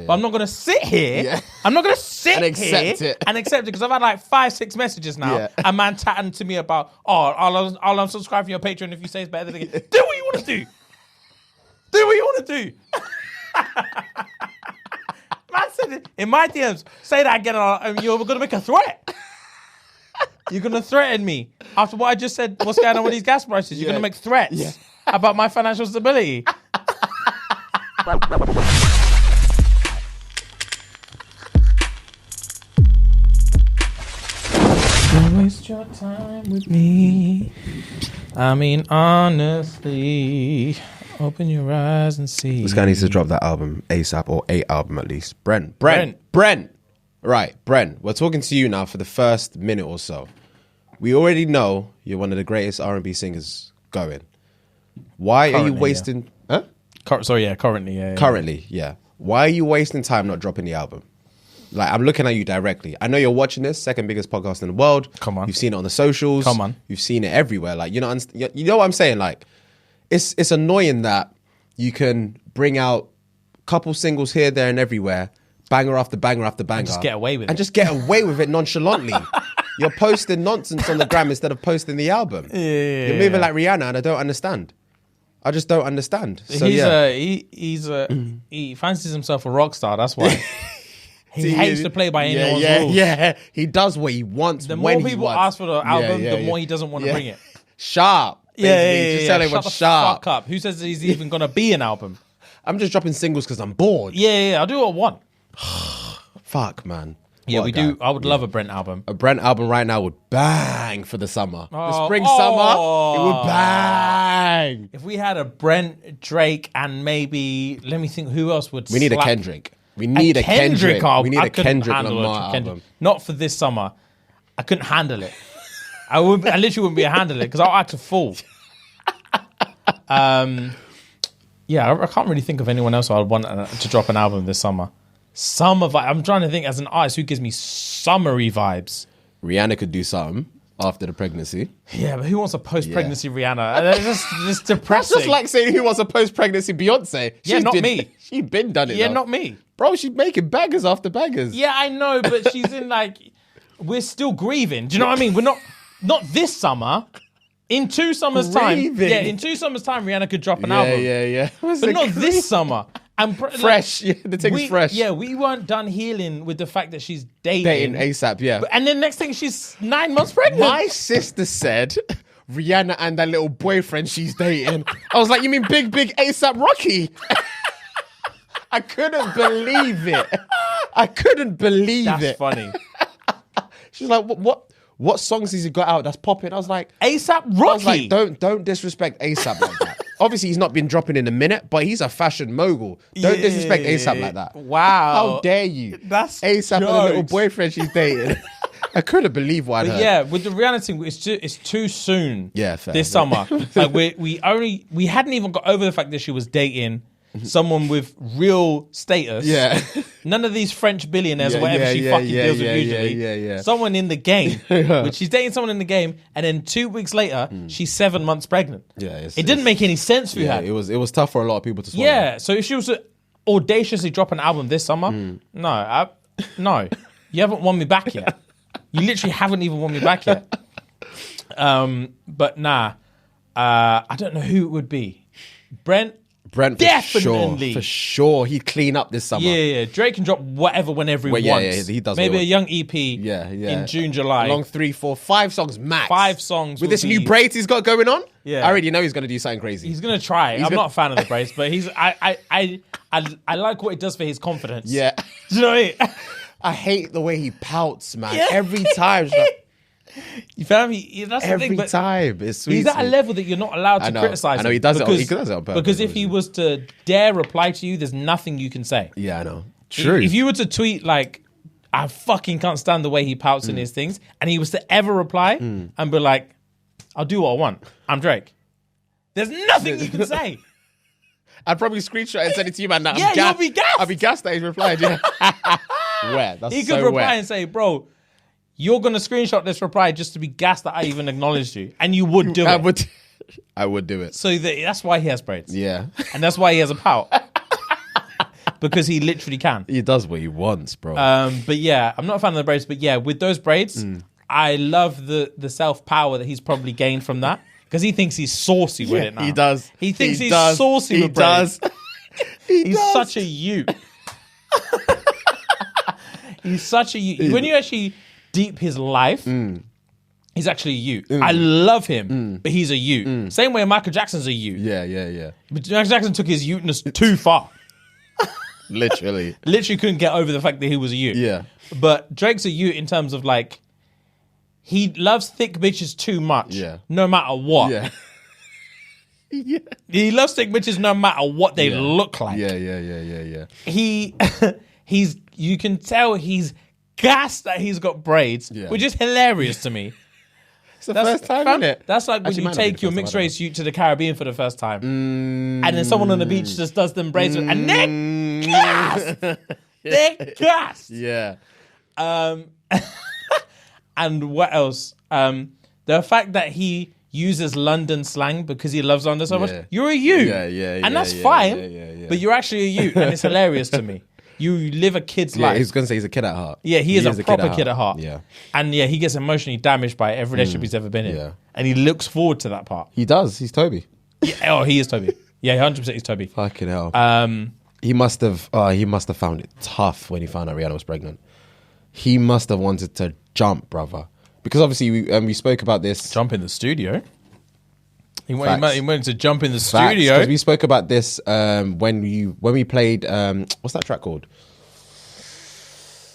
But I'm not going to sit here. Yeah. I'm not going to sit And accept here it. and accept it because I've had like 5-6 messages now. Yeah. A man chatting to me about, I'll unsubscribe from your Patreon if you say it's better than it. Do what you want to do. Do what you want to do. Man said it in my DMs. Say that again, and you're going to make a threat. You're going to threaten me after what I just said. What's going on with these gas prices? You're going to make threats about my financial stability. Don't waste your time with me. I mean, honestly, open your eyes and see. This guy needs to drop that album ASAP, or a album at least. Brent. Right, Brent, we're talking to you now for the first minute or so. We already know you're one of the greatest R&B singers going. Why are you wasting... Huh? Currently, yeah. Currently, yeah. Why are you wasting time not dropping the album? Like, I'm looking at you directly. I know you're watching this, second biggest podcast in the world. Come on. You've seen it on the socials. Come on. You've seen it everywhere. Like, you know what I'm saying? Like, it's annoying that you can bring out a couple singles here, there, and everywhere, banger after banger after banger. And just get away with it. And just get away with it nonchalantly. You're posting nonsense on the gram instead of posting the album. Yeah. You're moving like Rihanna, and I don't understand. I just don't understand. So, he fancies himself a rock star. That's why. He hates to play by anyone's rules. Yeah, he does what he wants. The more people ask for the album, the more he doesn't want to bring it. Sharp. Just tell him what's sharp. Fuck up. Who says he's even gonna be an album? I'm just dropping singles because I'm bored. Yeah. I'll do what I want. Fuck, man. Yeah, What we a guy. do. I would love a Brent album. A Brent album right now would bang for the summer. The spring, summer, it would bang. If we had a Brent, Drake, and maybe, let me think, who else would We need a slap? Kendrick. We need a Kendrick. We need I a couldn't Kendrick handle Lamar Kendrick. album. Not for this summer. I couldn't handle it. I literally wouldn't be able to handle it because I'll act a fool. Yeah, I can't really think of anyone else I'd want to drop an album this summer. I'm trying to think as an artist who gives me summery vibes. Rihanna could do something after the pregnancy. Yeah, but who wants a post-pregnancy Rihanna? It's just depressing. That's just like saying who wants a post-pregnancy Beyonce. Me. She's been done it. Yeah, though. not me. Bro, she's making bangers after bangers. Yeah, I know, but she's in we're still grieving. Do you know what I mean? We're not this summer. In 2 summers' time. Yeah, in 2 summers' time, Rihanna could drop an album. Yeah. But not this summer. Fresh. The thing's fresh. Yeah, we weren't done healing with the fact that she's dating. Dating ASAP, yeah. And then next thing, she's 9 months pregnant. My sister said Rihanna and that little boyfriend she's dating. I was like, you mean big ASAP Rocky? I couldn't believe it. That's funny. She's like, what songs has he got out that's popping? I was like, ASAP Rocky. I was like, don't disrespect ASAP like that. Obviously, he's not been dropping in a minute, but he's a fashion mogul. Don't disrespect ASAP like that. Wow. How dare you? That's ASAP and a little boyfriend she's dating. I couldn't believe what I heard. Yeah, with the reality, it's too soon. Yeah, fair. This summer, like we hadn't even got over the fact that she was dating someone with real status. Yeah. None of these French billionaires or whatever she fucking deals with usually. Yeah. Someone in the game. Which she's dating someone in the game, and then 2 weeks later, she's 7 months pregnant. Yeah, it didn't make any sense for her. It was tough for a lot of people to swallow. Yeah, so if she was to audaciously drop an album this summer, no, you haven't won me back yet. You literally haven't even won me back yet. But nah, I don't know who it would be. Brent, definitely. For sure. He'd clean up this summer. Yeah. Drake can drop whatever whenever he wants. Yeah, he does. Maybe a young EP in June, July. Long 3, 4, 5 songs max. 5 songs. With this new braids he's got going on? Yeah. I already know he's going to do something crazy. He's going to try. I'm not a fan of the braids, but I like what it does for his confidence. Yeah. Do you know what I mean? I hate the way he pouts, man. Yeah. Every time. You feel me? That's the thing. Every time. It's sweet. He's at a level that you're not alled to criticize him. I know he does it. He does it on purpose. Because if he was to dare reply to you, there's nothing you can say. Yeah, I know. True. If you were to tweet like, I fucking can't stand the way he pouts in his things, and he was to ever reply and be like, I'll do what I want. I'm Drake. There's nothing you can say. I'd probably screenshot and send it to you, man. Yeah, you'll be gassed. I'll be gassed that he's replied. Yeah. Where? That's he could so reply wet. and say, bro, you're going to screenshot this reply just to be gassed that I even acknowledged you. And you would do it. I would do it. So that's why he has braids. Yeah. And that's why he has a pout. because he literally can. He does what he wants, bro. But yeah, I'm not a fan of the braids. But yeah, with those braids, I love the self power that he's probably gained from that because he thinks he's saucy with it now. He does. He thinks he's saucy with braids. He's such a ute. He's such a ute. When you actually deep his life, he's actually a ute. I love him, but he's a ute. Same way Michael Jackson's a ute. Yeah. But Michael Jackson took his uteness too far. Literally. Literally couldn't get over the fact that he was a ute. Yeah. But Drake's a ute in terms of like, he loves thick bitches too much. Yeah. No matter what. Yeah. Yeah. He loves thick bitches no matter what they look like. Yeah. He's you can tell he's gassed that he's got braids, which is hilarious to me. It's the first time, isn't it? That's like when you take your mixed race ute to the Caribbean for the first time, and then someone on the beach just does them braids, and they're gassed. They're gassed. Yeah. And what else? The fact that he uses London slang because he loves London so much. You're a ute. And that's fine. But you're actually a ute, and it's hilarious to me. You live a kid's life. He's going to say he's a kid at heart. Yeah, he is a proper kid at heart. Yeah. And yeah, he gets emotionally damaged by every relationship he's ever been in. Yeah. And he looks forward to that part. He does. He's Toby. Yeah, he is Toby. Yeah, 100% he's Toby. Fucking hell. He must have found it tough when he found out Rihanna was pregnant. He must have wanted to jump, brother. Because obviously we spoke about this. Jump in the studio. He went to jump in the studio. Because we spoke about this when we played what's that track called?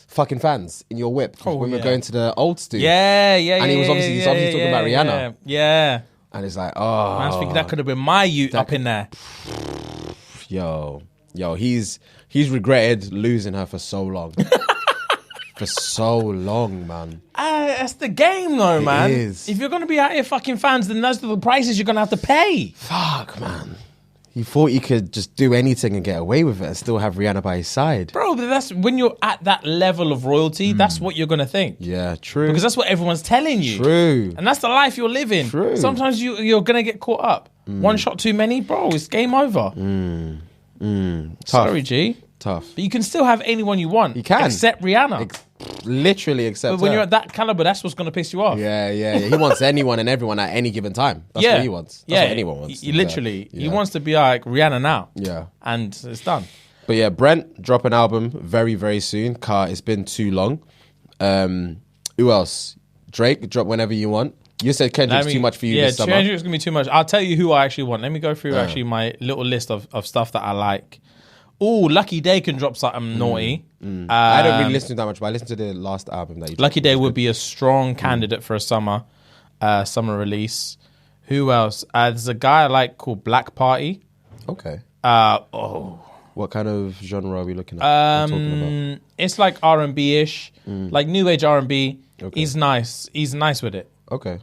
Fucking Fans in your whip. When we were going to the old studio. Yeah. And he was obviously talking about Rihanna. Yeah. And it's like, oh, I was thinking that could have been my ute up in there. Yo, he's regretted losing her for so long. For so long, man. That's the game, though, man. It is. If you're going to be out here fucking fans, then those are the prices you're going to have to pay. Fuck, man. He thought he could just do anything and get away with it and still have Rihanna by his side. Bro, but that's when you're at that level of royalty, that's what you're going to think. Yeah, true. Because that's what everyone's telling you. True. And that's the life you're living. True. Sometimes you're going to get caught up. One shot too many, bro, it's game over. Sorry, G. Tough. But you can still have anyone you want. You can. Except Rihanna. Literally except But when her. you're at that caliber, that's what's going to piss you off. Yeah. He wants anyone and everyone at any given time. That's what he wants. That's what anyone wants. He wants to be like Rihanna now. Yeah. And it's done. But yeah, Brent, drop an album very, very soon. It's been too long. Who else? Drake, drop whenever you want. You said Kendrick's too much for you this summer. Yeah, Kendrick's going to be too much. I'll tell you who I actually want. Let me go through actually my little list of stuff that I like. Oh, Lucky Day can drop something naughty. I don't really listen to that much, but I listened to the last album that you dropped. Lucky Day would be a strong candidate for a summer release. Who else? There's a guy I like called Black Party. Okay. What kind of genre are we looking at? Talking about? It's like R&B-ish, like new age R&B. Okay. He's nice. He's nice with it. Okay.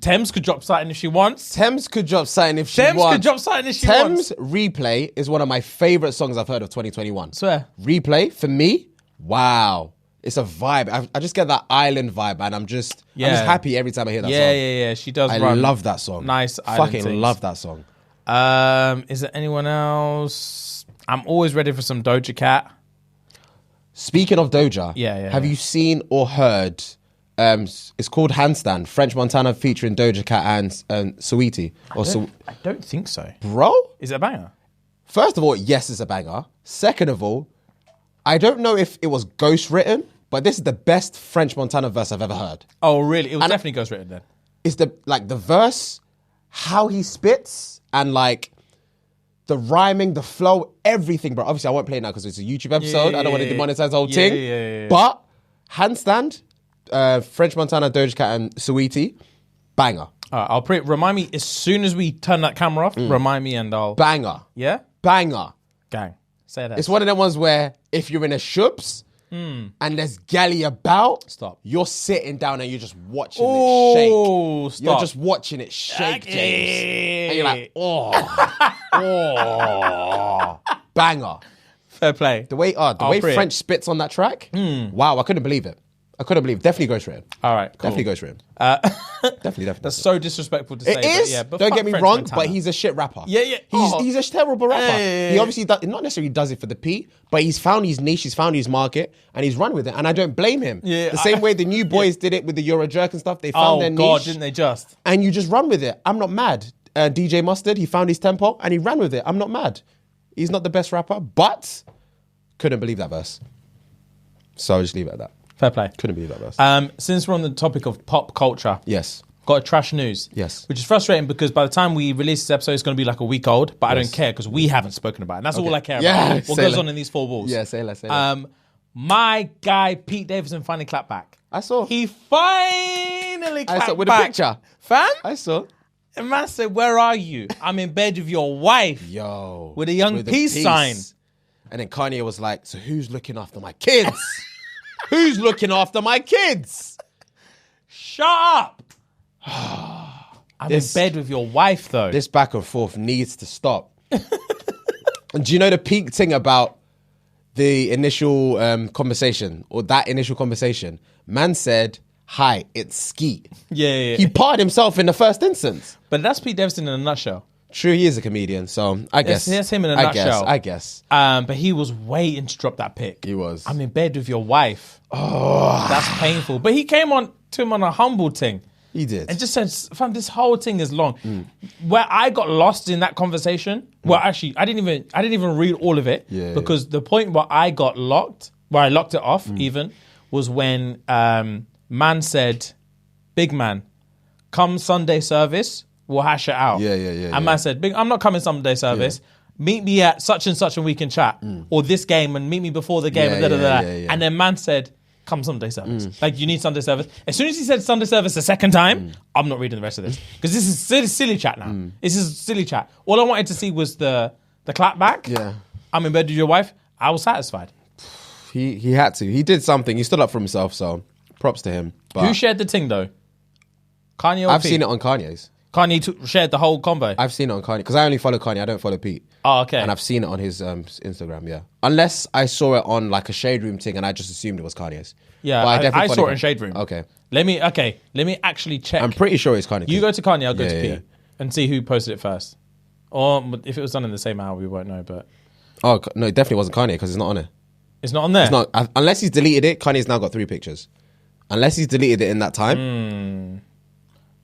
Thames could drop something if she wants. Thames could drop something if she wants. Thames Replay is one of my favorite songs I've heard of 2021. Swear. Replay, for me, wow. It's a vibe. I just get that island vibe, and I'm just happy every time I hear that song. Yeah. She does. I love that song. Nice island fucking things. love that song. Is there anyone else? I'm always ready for some Doja Cat. Speaking of Doja, have you seen or heard? It's called Handstand. French Montana featuring Doja Cat and Saweetie. I don't think so. Bro? Is it a banger? First of all, yes, it's a banger. Second of all, I don't know if it was ghostwritten, but this is the best French Montana verse I've ever heard. Oh, really? It was definitely ghostwritten then. It's the verse, how he spits, and like the rhyming, the flow, everything, bro. Obviously, I won't play it now because it's a YouTube episode. I don't want to demonetize the whole thing. Yeah. But Handstand, French Montana, Doja Cat, and Saweetie, banger. I'll remind me as soon as we turn that camera off. Remind me, and I'll banger. Yeah, banger. Gang, say that. It's one of them ones where if you're in a shoops and there's galley about, you're sitting down and you're just watching it shake. You're just watching it shake, James, and you're like, banger. Fair play. The way French spits on that track, wow, I couldn't believe it. I couldn't believe. Definitely ghostwritten. All right, cool. Definitely ghostwritten. Definitely. That's so disrespectful to say. It is. But Don't fuck get me French wrong, Montana. but he's a shit rapper. Yeah. He's a terrible rapper. Hey. He obviously not necessarily does it for the P, but he's found his niche, he's found his market, and he's run with it. And I don't blame him. Yeah, the same way the new boys did it with the Euro Jerk and stuff. They found their niche. Oh God, didn't they just? And you just run with it. I'm not mad. DJ Mustard, he found his tempo and he ran with it. I'm not mad. He's not the best rapper, but couldn't believe that verse. So I'll just leave it at that. Fair play. Couldn't believe that verse. Since we're on the topic of pop culture, Yes. got a trash news. Yes. Which is frustrating because by the time we release this episode, it's going to be like a week old, but I don't care because we haven't spoken about it. And that's all I care about. What goes on in these four walls. Yeah, say less. My guy, Pete Davidson, finally clapped back. I saw. He finally clapped back. With a picture. Fam? I saw. And man said, where are you? I'm in bed with your wife. Yo. With a young peace sign. And then Kanye was like, so who's looking after my kids? Who's looking after my kids? Shut up. I'm in bed with your wife, though. This back and forth needs to stop. And do you know the peak thing about the initial conversation, or that initial conversation? Man said, hi, it's Skeet. Yeah. He parted himself in the first instance. But that's Pete Davidson in a nutshell. True, he is a comedian, so I guess. That's him in a nutshell. I guess. But he was waiting to drop that pic. He was. I'm in bed with your wife. Oh. That's painful. But he came on to him on a humble thing. He did. And just said, fam, this whole thing is long. Where I got lost in that conversation, well, actually, I didn't even read all of it. Because the point where I got locked, where I locked it off even, was when man said, big man, come Sunday service, we'll hash it out. And man said, I'm not coming Sunday service. Meet me at such and such and we can chat. Or this game and meet me before the game. And then man said, come Sunday service. Like, you need Sunday service. As soon as he said Sunday service a second time, I'm not reading the rest of this. Because this is silly chat now. This is silly chat. All I wanted to see was the clap back. Yeah. I'm in bed with your wife. I was satisfied. He had to. He did something. He stood up for himself, so props to him. But Who shared the thing, though? Kanye or I've Pete? seen it on Kanye's. Kanye shared the whole convo? I've seen it on Kanye, because I only follow Kanye, I don't follow Pete. Oh, okay. And I've seen it on his Instagram, yeah. Unless I saw it on like a Shade Room thing and I just assumed it was Kanye's. Yeah, But I saw it in Shade Room. Okay. Let me actually check. I'm pretty sure it's Kanye. You go to Kanye, I'll go to Yeah. Pete. And see who posted it first. Or if it was done in the same hour, we won't know, but... Oh, no, it definitely wasn't Kanye because it's not on it. It's not on there? It's not. Unless he's deleted it, Kanye's now got 3 pictures. Unless he's deleted it in that time.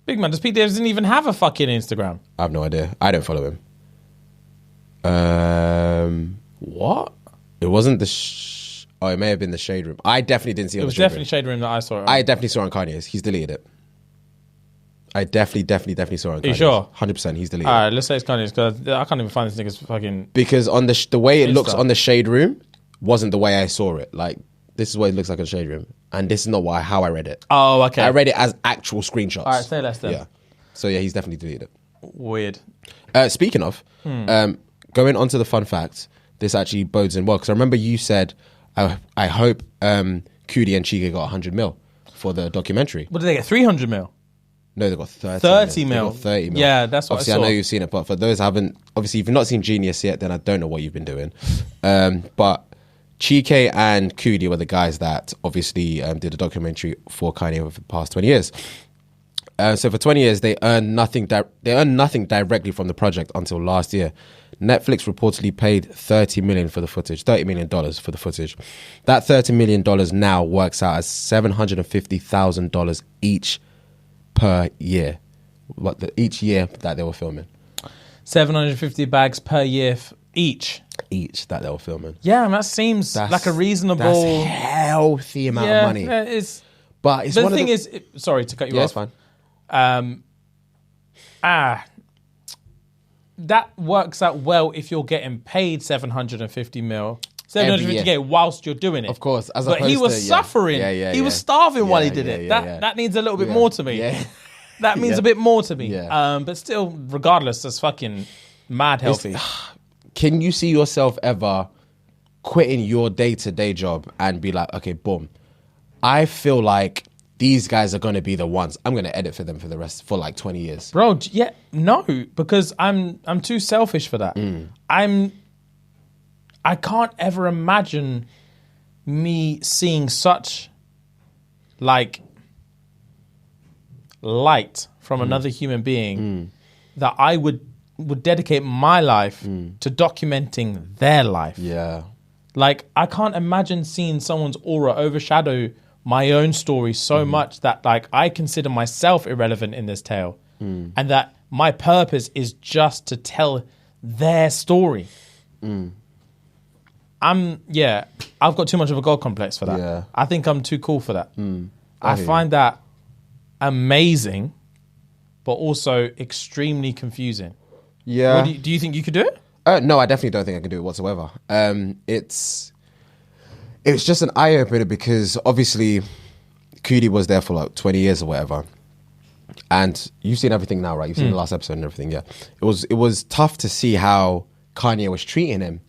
Big man, does Pete Davidson even have a fucking Instagram? I have no idea. I don't follow him. What? It wasn't the... Oh, it may have been the Shade Room. I definitely didn't see it It on was the Shade definitely Room. Shade Room that I saw it on. I definitely saw it on Kanye's. He's deleted it. I definitely saw it on Kanye's. You sure? 100% he's deleted All it. right, let's say it's Kanye's, because I can't even find this nigga's fucking... Because on the way it looks Insta. on the Shade Room wasn't the way I saw it. Like, this is what it looks like on Shade Room. And this is not how I read it. Oh, okay. I read it as actual screenshots. All right, say less then. Yeah. So yeah, he's definitely deleted it. Weird. Speaking of, going on to the fun facts, this actually bodes in well. Because I remember you said, I hope Kudi and Chika got 100 mil for the documentary. What did they get, 300 mil? No, they got 30 30 mil. mil. They got 30 mil. Yeah, that's what obviously, I saw. I know you've seen it, but for those who haven't, obviously, if you've not seen Genius yet, then I don't know what you've been doing. But Chike and Kudi were the guys that obviously did a documentary for Kanye over the past 20 years. So for 20 years, they earned nothing directly from the project until last year. Netflix reportedly paid $30 million for the footage, $30 million for the footage. That $30 million now works out as $750,000 each per year. Each year that they were filming. 750 bags per year each. Each that they were filming. Yeah, and that seems like a reasonable... That's a healthy amount of money. Yeah, it's... But it's But one the of thing is... Sorry to cut you off. Yeah, it's fine. That works out well if you're getting paid 750 mil. Every 750k whilst you're doing it. Of course. But he was suffering. He was starving while he did it. Yeah. That needs a little bit more to me. Yeah. That means a bit more to me. Yeah. But still, regardless, that's fucking mad healthy. Can you see yourself ever quitting your day-to-day job and be like, okay, boom, I feel like these guys are going to be the ones. I'm going to edit for them for like 20 years. Bro, yeah, no, because I'm too selfish for that. I can't ever imagine me seeing such like light from another human being that I would dedicate my life to documenting their life. Yeah. Like, I can't imagine seeing someone's aura overshadow my own story so much that, like, I consider myself irrelevant in this tale. And that my purpose is just to tell their story. I've got too much of a God complex for that. Yeah. I think I'm too cool for that. I find that amazing, but also extremely confusing. Yeah. Do you think you could do it? No, I definitely don't think I can do it whatsoever. It's just an eye opener because obviously Cudi was there for like 20 years or whatever. And you've seen everything now, right? You've seen the last episode and everything, yeah. It was tough to see how Kanye was treating him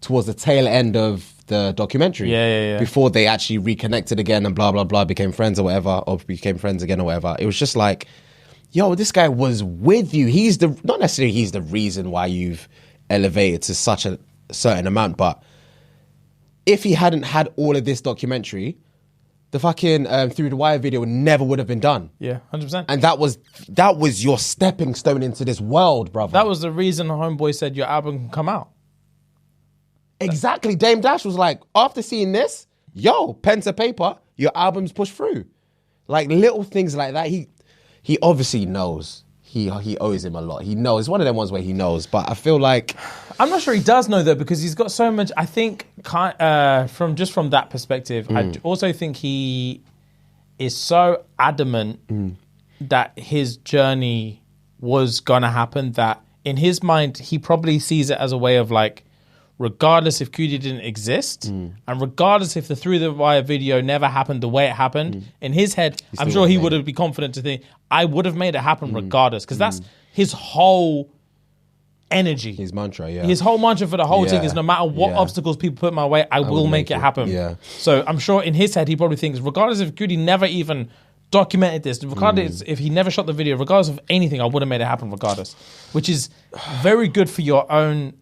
towards the tail end of the documentary. Yeah. Before they actually reconnected again and blah, blah, blah, became friends or whatever, or became friends again or whatever. It was just like, yo, this guy was with you. Not necessarily he's the reason why you've elevated to such a certain amount, but if he hadn't had all of this documentary, the fucking Through the Wire video never would have been done. Yeah, 100%. And that was your stepping stone into this world, brother. That was the reason Homeboy said your album can come out. Exactly. Dame Dash was like, after seeing this, yo, pen to paper, your album's pushed through. Like little things like that. He obviously knows. He owes him a lot. He knows. It's one of them ones where he knows. But I feel like I'm not sure he does know though, because he's got so much. I think from that perspective, I also think he is so adamant that his journey was gonna happen that in his mind he probably sees it as a way of like, regardless if Cudi didn't exist, and regardless if the Through the Wire video never happened the way it happened, in his head, I'm sure he would have been confident to think, I would have made it happen regardless, because that's his whole energy. his mantra, yeah. His whole mantra for the whole thing is no matter what Yeah. obstacles people put my way, I will make it happen. Yeah. So I'm sure in his head, he probably thinks, regardless if Cudi never even documented this, regardless if he never shot the video, regardless of anything, I would have made it happen regardless, which is very good for your own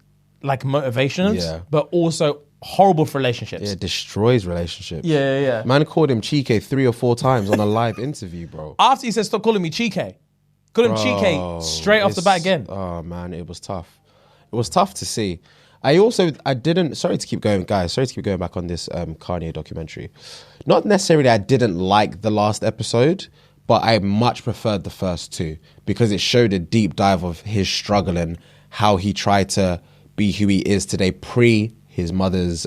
like motivations, but also horrible for relationships. Yeah, destroys relationships. Yeah. Man called him Chike 3 or 4 times on a live interview, bro. After he said, stop calling me Chike. Called him Chike straight off the bat again. Oh, man, it was tough. It was tough to see. Sorry to keep going back on this Kanye documentary. Not necessarily I didn't like the last episode, but I much preferred the first 2 because it showed a deep dive of his struggle and how he tried to be who he is today pre his mother's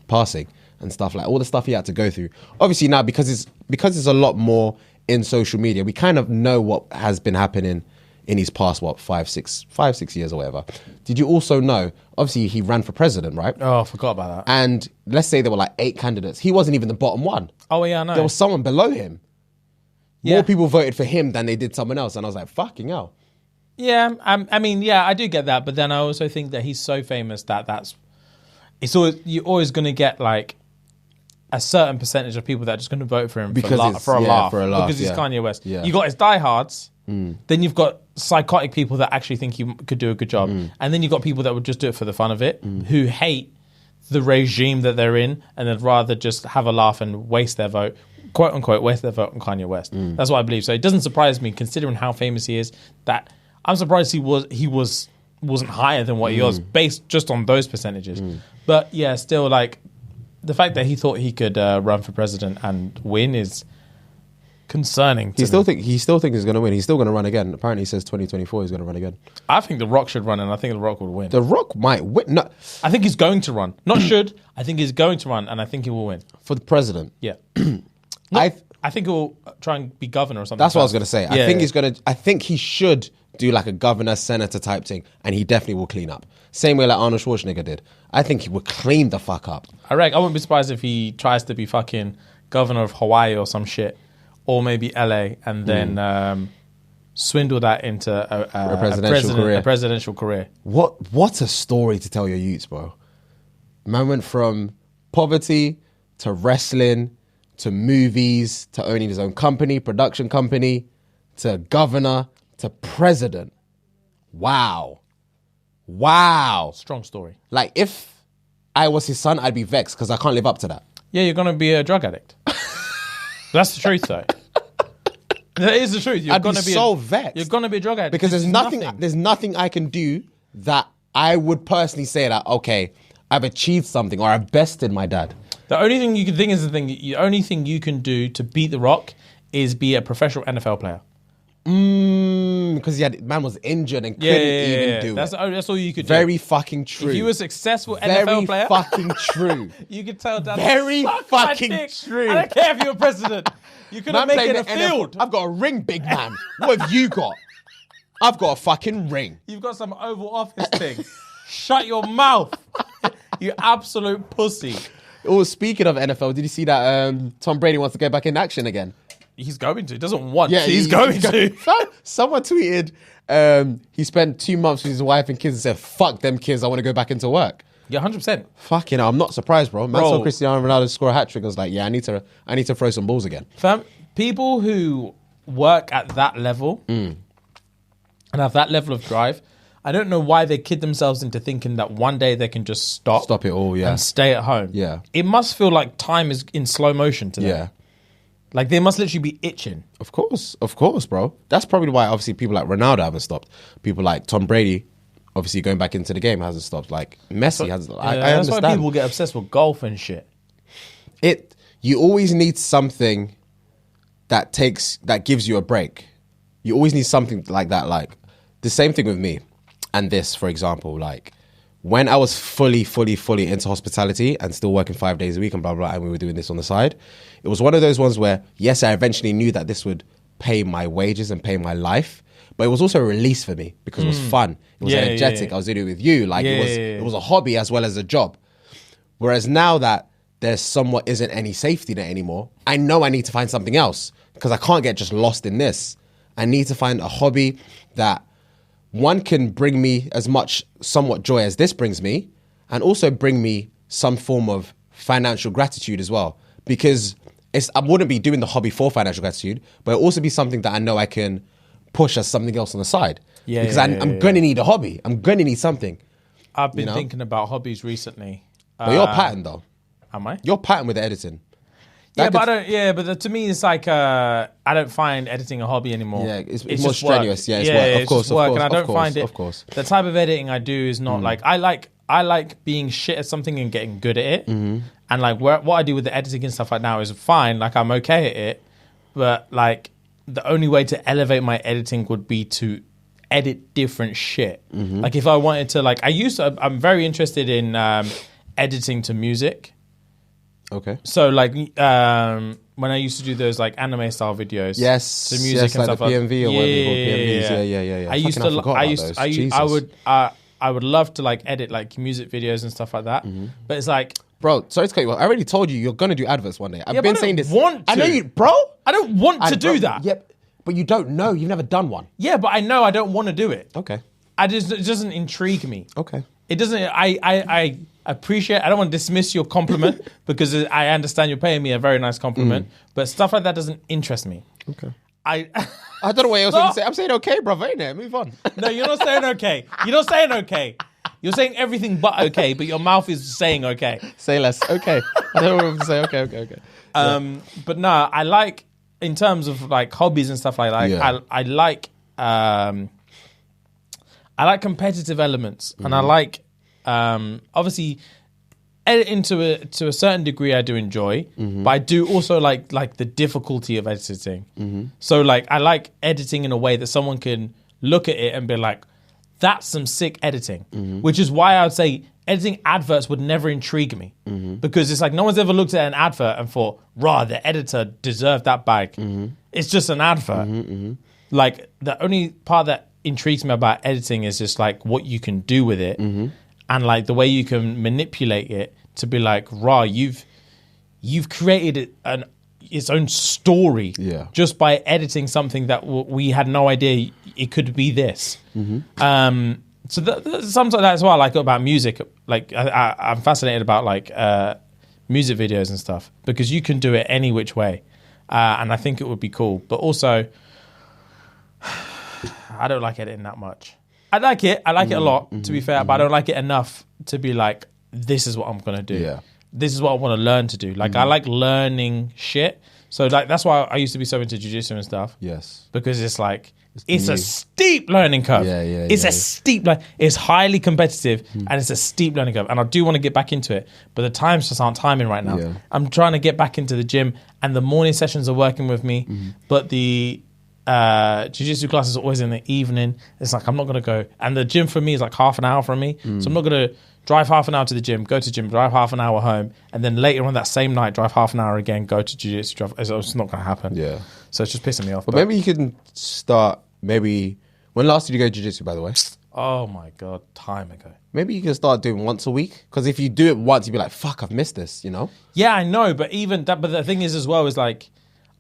passing and stuff, like all the stuff he had to go through. Obviously now because it's a lot more in social media, we kind of know what has been happening in his past 5-6 years or whatever. Did you also know, obviously he ran for president, right? Oh, I forgot about that. And let's say there were like 8 candidates. He wasn't even the bottom one. Oh yeah, I know. There was someone below him. Yeah. More people voted for him than they did someone else. And I was like, fucking hell. Yeah, I mean, yeah, I do get that, but then I also think that he's so famous you're always going to get like a certain percentage of people that are just going to vote for him for a laugh because he's Kanye West. Yeah. You got his diehards, then you've got psychotic people that actually think he could do a good job, and then you've got people that would just do it for the fun of it, who hate the regime that they're in, and they'd rather just have a laugh and waste their vote, quote unquote, waste their vote on Kanye West. That's what I believe. So it doesn't surprise me, considering how famous he is, that I'm surprised he wasn't higher than what he was based just on those percentages. But yeah, still, like the fact that he thought he could run for president and win is concerning. He still thinks he's going to win. He's still going to run again. Apparently, he says 2024 he's going to run again. I think The Rock should run, and I think The Rock will win. The Rock might win. No, I think he's going to run. Not should. I think he's going to run, and I think he will win. For the president. Yeah. I think he'll try and be governor or something. That's what I was going to say. I think he should do like a governor, senator type thing, and he definitely will clean up. Same way like Arnold Schwarzenegger did. I think he would clean the fuck up. I wouldn't be surprised if he tries to be fucking governor of Hawaii or some shit, or maybe LA, and then swindle that into a presidential career. What a story to tell your youths, bro. Man went from poverty to wrestling to movies to owning his own company, production company, to governor to president. Wow. Strong story. Like, if I was his son, I'd be vexed because I can't live up to that. Yeah, you're going to be a drug addict. That's the truth, though. That is the truth. I'd be so vexed. You're gonna be a drug addict because there's nothing I can do that I would personally say that, okay, I've achieved something or I've bested my dad. The only thing you can think is the only thing you can do to beat The Rock is be a professional NFL player. Because man was injured and couldn't even do it. That's all you could do. Very fucking true. If you were a successful NFL player, very fucking true. You could tell dad. Very fucking true. I don't care if you're president. You couldn't make it a field. I've got a ring, big man. What have you got? I've got a fucking ring. You've got some Oval Office thing. Shut your mouth. You absolute pussy. Oh, speaking of NFL, did you see that Tom Brady wants to get back in action again? He's going to. He doesn't want to. He's going to. Someone tweeted he spent 2 months with his wife and kids and said, fuck them kids, I want to go back into work. Yeah, 100%. Fucking hell, I'm not surprised, bro. Man saw Cristiano Ronaldo score a hat-trick. I was like, yeah, I need to throw some balls again. Fam, people who work at that level and have that level of drive, I don't know why they kid themselves into thinking that one day they can just stop it all, yeah, and stay at home. Yeah. It must feel like time is in slow motion to them. Yeah. Like they must literally be itching. Of course, bro. That's probably why obviously people like Ronaldo haven't stopped. People like Tom Brady, obviously going back into the game, hasn't stopped. Like Messi hasn't. I that's understand. why people get obsessed with golf and shit. You always need something that gives you a break. You always need something like that. Like the same thing with me and this, for example, like when I was fully into hospitality and still working 5 days a week and blah, blah, and we were doing this on the side, it was one of those ones where, yes, I eventually knew that this would pay my wages and pay my life, but it was also a release for me because it was fun. It was energetic. I was doing it with you. Like it was a hobby as well as a job. Whereas now that there somewhat isn't any safety net anymore, I know I need to find something else because I can't get just lost in this. I need to find a hobby that one can bring me as much somewhat joy as this brings me, and also bring me some form of financial gratitude as well. Because I wouldn't be doing the hobby for financial gratitude, but it'll also be something that I know I can push as something else on the side. Because I'm going to need a hobby. I'm going to need something. I've been thinking about hobbies recently. But you're patterned though. Am I? You're patterned with the editing. To me, it's like I don't find editing a hobby anymore. Yeah, it's more strenuous. Work. Yeah, it's work. Of course, work, of course, and I don't find it. Of course, the type of editing I do is not like I like being shit at something and getting good at it. And like what I do with the editing and stuff like now is fine. Like I'm okay at it, but like the only way to elevate my editing would be to edit different shit. Like if I wanted to, like I'm very interested in editing to music. Okay. So like when I used to do those like anime style videos, to music and like stuff the PMV or whatever you call PMVs. I would love to like edit like music videos and stuff like that. But it's like, bro, sorry to cut you off. I already told you you're gonna do adverts one day. I've been saying this. I know you, bro. I don't want to do that. Yep. But you don't know. You've never done one. Yeah, but I know I don't want to do it. Okay. It doesn't intrigue me. Okay. It doesn't. I appreciate. I don't want to dismiss your compliment because I understand you're paying me a very nice compliment. But stuff like that doesn't interest me. Okay. I don't know what else to say. I'm saying okay, brother. Ain't it? Move on. No, you're not saying okay. You're not saying okay. You're saying everything but okay, but your mouth is saying okay. Say less. Okay. I don't know what to say. Okay. But no, I like in terms of like hobbies and stuff like that. Yeah. I like competitive elements, and I like obviously editing to a certain degree. I do enjoy, but I do also like the difficulty of editing. So like I like editing in a way that someone can look at it and be like, "That's some sick editing," which is why I would say editing adverts would never intrigue me because it's like no one's ever looked at an advert and thought, "Rah, the editor deserved that bag." It's just an advert. Like the only part that intrigues me about editing is just like what you can do with it and like the way you can manipulate it to be like, rah, you've created its own story just by editing something that we had no idea it could be this. So sometimes that's what I like about music. Like I'm fascinated about like music videos and stuff because you can do it any which way, and I think it would be cool. But also, I don't like editing that much. I like it a lot, to be fair, but I don't like it enough to be like, this is what I'm going to do. Yeah. this is what I want to learn to do. Like, I like learning shit. So, like, that's why I used to be so into jiu-jitsu and stuff. Yes. Because it's like, it's a steep learning curve. It's a steep, like, it's highly competitive and it's a steep learning curve. And I do want to get back into it, but the times just aren't timing right now. Yeah. I'm trying to get back into the gym and the morning sessions are working with me, but the jiu-jitsu class is always in the evening. It's like, I'm not going to go. And the gym for me is like half an hour from me. So I'm not going to drive half an hour to the gym, go to gym, drive half an hour home, and then later on that same night, drive half an hour again, go to jiu-jitsu. It's not going to happen. Yeah. So it's just pissing me off. But maybe you can start, when last did you go jiu-jitsu, by the way? Oh my God, time ago. Maybe you can start doing once a week. Because if you do it once, you'll be like, fuck, I've missed this, you know? Yeah, I know. But even that, but the thing is as well is like,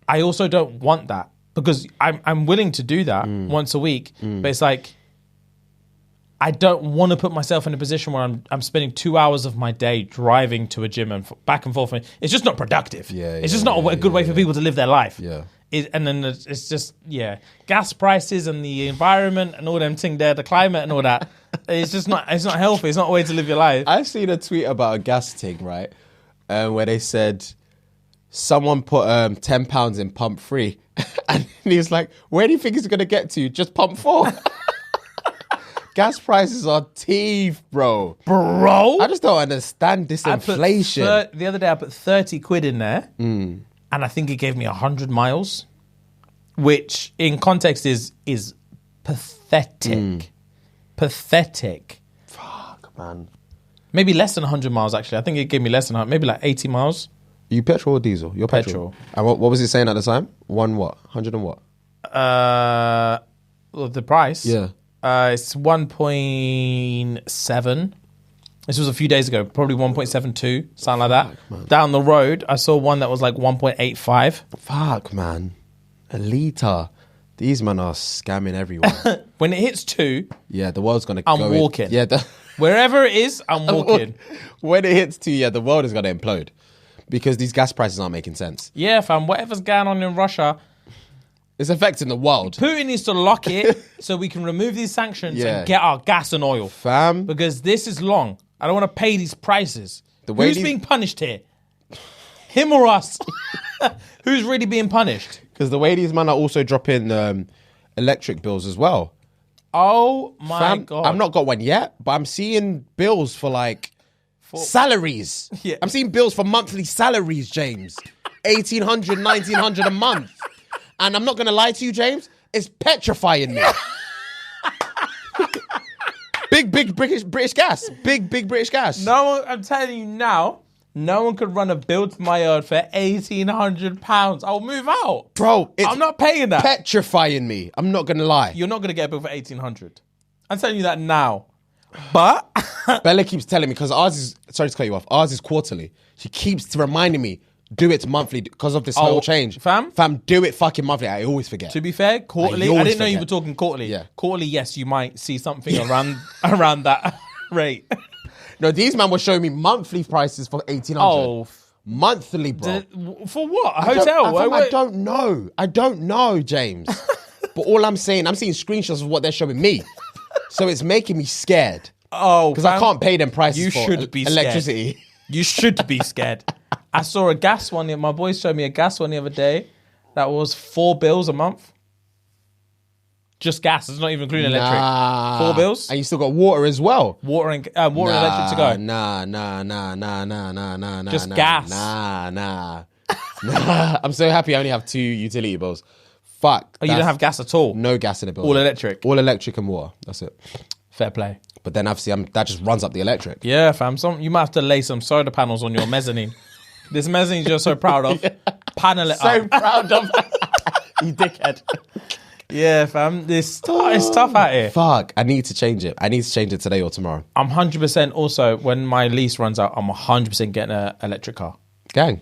I also don't want that because I'm willing to do that once a week. But it's like, I don't want to put myself in a position where I'm spending 2 hours of my day driving to a gym and back and forth. It's just not productive. It's just not a good way for people to live their life. Yeah. And then it's just, gas prices and the environment and all them thing there, the climate and all that. It's not healthy. It's not a way to live your life. I've seen a tweet about a gas thing, right? Where they said someone put £10 in pump 3. And he was like, where do you think it's going to get to? Just pump 4. Gas prices are teeth, bro. I just don't understand this inflation. The other day I put 30 quid in there and I think it gave me 100 miles, which in context is pathetic. Pathetic. Fuck, man. Maybe less than 100 miles, actually. I think it gave me less than 100, maybe like 80 miles. Are you petrol or diesel? You're petrol. And what was it saying at the time? 100 and what? Well, the price? Yeah. It's 1.7. This was a few days ago, probably 1.72, something like that. Man. Down the road, I saw one that was like 1.85. Fuck, man. A litre. These men are scamming everyone. When it hits 2, yeah, the world's going to I'm walking. Yeah, wherever it is, I'm walking. When it hits 2, yeah, the world is going to implode because these gas prices aren't making sense. Yeah, fam, whatever's going on in Russia, it's affecting the world. Putin needs to lock it so we can remove these sanctions and get our gas and oil. Fam. Because this is long. I don't want to pay these prices. Who's being punished here? Him or us? Who's really being punished? Because the way these men are also dropping electric bills as well. Oh my God. I've not got one yet, but I'm seeing bills for salaries. Yeah. I'm seeing bills for monthly salaries, James. 1,800, 1,900 a month. And I'm not going to lie to you, James, it's petrifying me. Big British gas. Big British gas. No one, I'm telling you now, no one could run a bill to my yard for £1,800. I'll move out. Bro, I'm not paying that. Petrifying me. I'm not going to lie. You're not going to get a bill for £1,800. I'm telling you that now. But Bella keeps telling me, because ours is, sorry to cut you off, ours is quarterly. She keeps reminding me, do it monthly because of this whole change. Fam, do it fucking monthly. I always forget. To be fair, quarterly. I didn't know you were talking quarterly. Yeah. Quarterly, yes, you might see something around that rate. No, these man were showing me monthly prices for 1,800. Oh. Monthly, bro. For what? A hotel? I don't know. I don't know, James. But all I'm seeing screenshots of what they're showing me. So it's making me scared. Oh, because I can't pay them prices for electricity. Scared. You should be scared. I saw a gas one. My boys showed me a gas one the other day. That was 4 bills a month. Just gas. It's not even including electric. 4 bills. And you still got water as well. Water and electric to go. Nah. Just gas. Nah. I'm so happy I only have 2 utility bills. Fuck. Oh, you don't have gas at all? No gas in the bill. All electric? All electric and water. That's it. Fair play. But then obviously that just runs up the electric. Yeah, fam. You might have to lay some solar panels on your mezzanine. This mezzanine you're so proud of. Yeah. Panel it up. So proud of. You dickhead. Yeah, fam. It's tough out here. Fuck. I need to change it. I need to change it today or tomorrow. I'm 100% also, when my lease runs out, I'm 100% getting an electric car. Gang.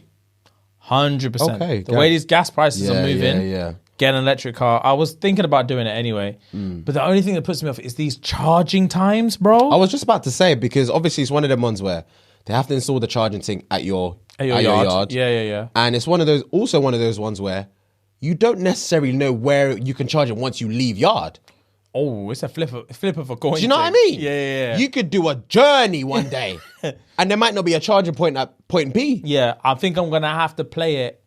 100%. Okay. The way these gas prices are moving. Yeah. Get an electric car. I was thinking about doing it anyway. But the only thing that puts me off is these charging times, bro. I was just about to say, because obviously it's one of them ones where they have to install the charging thing at your yard. Yeah. And it's one of those ones where you don't necessarily know where you can charge it once you leave yard. Oh, it's a flip of a coin. Do you know what I thing. mean? Yeah. You could do a journey one day, and there might not be a charging point at point B. Yeah, I think I'm gonna have to play it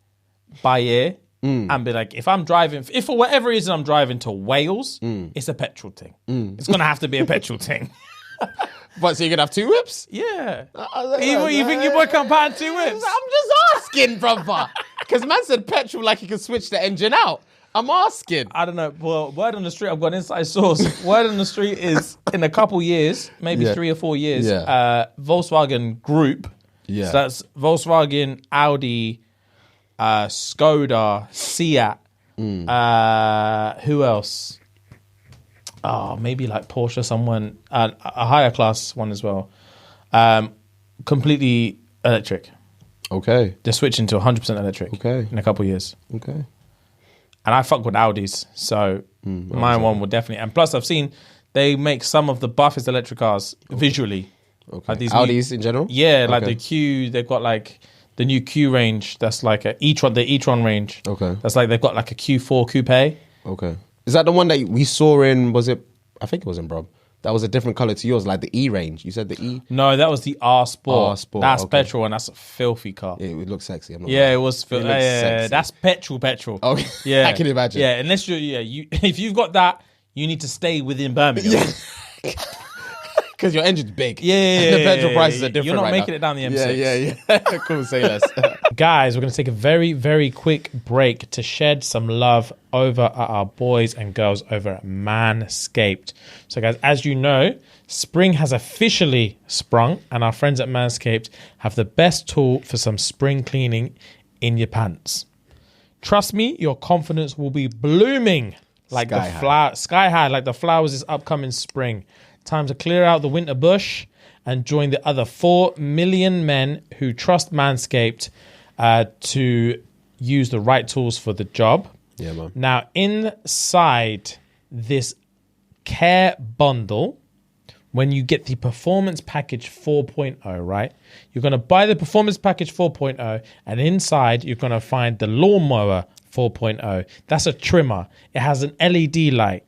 by ear and be like, if for whatever reason I'm driving to Wales, it's a petrol thing. It's gonna have to be a petrol thing. But so you're gonna have 2 whips? Yeah. You think your boy can pattern 2 whips? I'm just asking, brother. Because man said petrol like he could switch the engine out. I'm asking. I don't know. Well, word on the street, I've got an inside source. Word on the street is in a couple years, maybe 3 or 4 years, Volkswagen Group. Yeah. So that's Volkswagen, Audi, Skoda, Seat. Who else? Oh, maybe like Porsche, someone, a higher class one as well. Completely electric. Okay. They're switching to 100% electric in a couple of years. Okay. And I fuck with Audis, so my one would definitely. And plus, I've seen they make some of the buffest electric cars visually. Okay. Like these Audis in general? Yeah, like the Q, they've got like the new Q range that's like the e-tron range. Okay. That's like they've got like a Q4 coupe. Okay. Is that the one that we saw in, was it, I think it was in Brob. That was a different color to yours, like the E range. You said the E? No, that was the R Sport. R Sport, That's okay. petrol and that's a filthy car. Yeah, it looks sexy. I'm not Yeah, lying. it was filthy. Yeah, that's petrol. Okay. Yeah. I can imagine. Yeah, unless if you've got that, you need to stay within Birmingham. Because your engine's big. Yeah, and the petrol prices are different. You're not right making now. it down the M6. Yeah. Cool, say less. Guys, we're going to take a very, very quick break to shed some love over at our boys and girls over at Manscaped. So, guys, as you know, spring has officially sprung, and our friends at Manscaped have the best tool for some spring cleaning in your pants. Trust me, your confidence will be blooming like sky high, like the flowers this upcoming spring. Time to clear out the winter bush and join the other 4 million men who trust Manscaped to use the right tools for the job. Yeah, man. Now, inside this care bundle, when you get the Performance Package 4.0, right? You're going to buy the Performance Package 4.0, and inside you're going to find the Lawnmower 4.0. That's a trimmer. It has an LED light.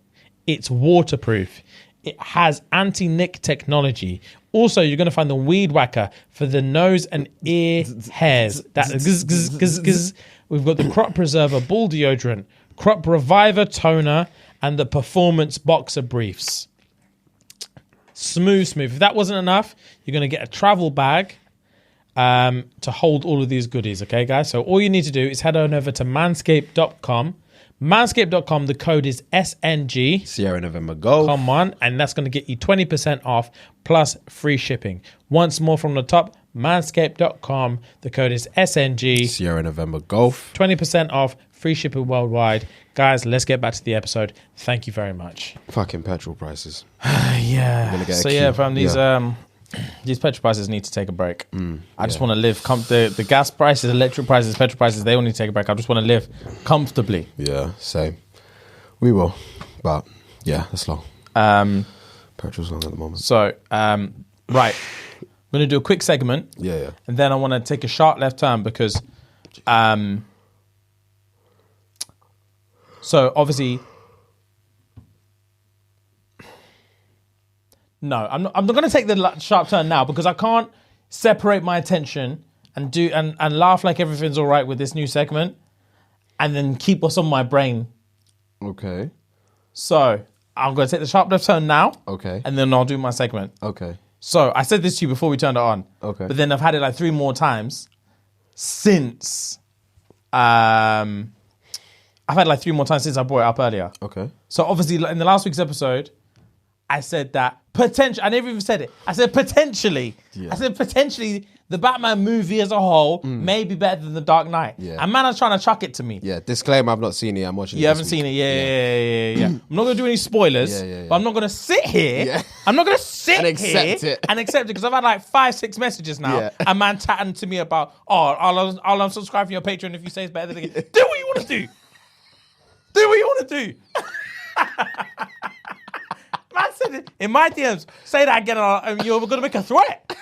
It's waterproof. It has anti-nick technology. Also, you're going to find the Weed Whacker for the nose and ear hairs. We've got the Crop Preserver Ball Deodorant, Crop Reviver Toner, and the Performance Boxer Briefs. Smooth. If that wasn't enough, you're going to get a travel bag to hold all of these goodies, okay, guys? So all you need to do is head on over to manscaped.com. Manscaped.com, the code is SNG. Sierra November Golf. Come on, and that's going to get you 20% off plus free shipping. Once more from the top, manscaped.com, the code is SNG. Sierra November Golf. 20% off, free shipping worldwide. Guys, let's get back to the episode. Thank you very much. Fucking petrol prices. Yeah. So yeah, fam, these petrol prices need to take a break. I just want to live. The gas prices, electric prices, petrol prices, they all need to take a break. I just want to live comfortably. Yeah, same. We will. But yeah, that's long. Petrol's long at the moment. So, right. I'm going to do a quick segment. Yeah. And then I want to take a sharp left turn because, so obviously, no, I'm not going to take the sharp turn now because I can't separate my attention and laugh like everything's all right with this new segment and then keep what's on my brain. Okay. So I'm going to take the sharp left turn now. Okay. And then I'll do my segment. Okay. So I said this to you before we turned it on. Okay. But then I've had it like 3 more times since. I've had like 3 more times since I brought it up earlier. Okay. So obviously in the last week's episode, I said that potentially, I never even said it. I said potentially. Yeah. I said potentially the Batman movie as a whole may be better than The Dark Knight. Yeah. And man, I was trying to chuck it to me. Yeah, disclaimer, I've not seen it. I'm watching it. You haven't seen it? Yeah. I'm not going to do any spoilers, but I'm not going to sit here. Yeah. I'm not going to sit and accept here it. and accept it because I've had like 5-6 messages now. And man chatting to me about, I'll unsubscribe from your Patreon if you say it's better than it. Do what you want to do. Do what you want to do. Man said it in my DMs. Say that again, and you're going to make a threat.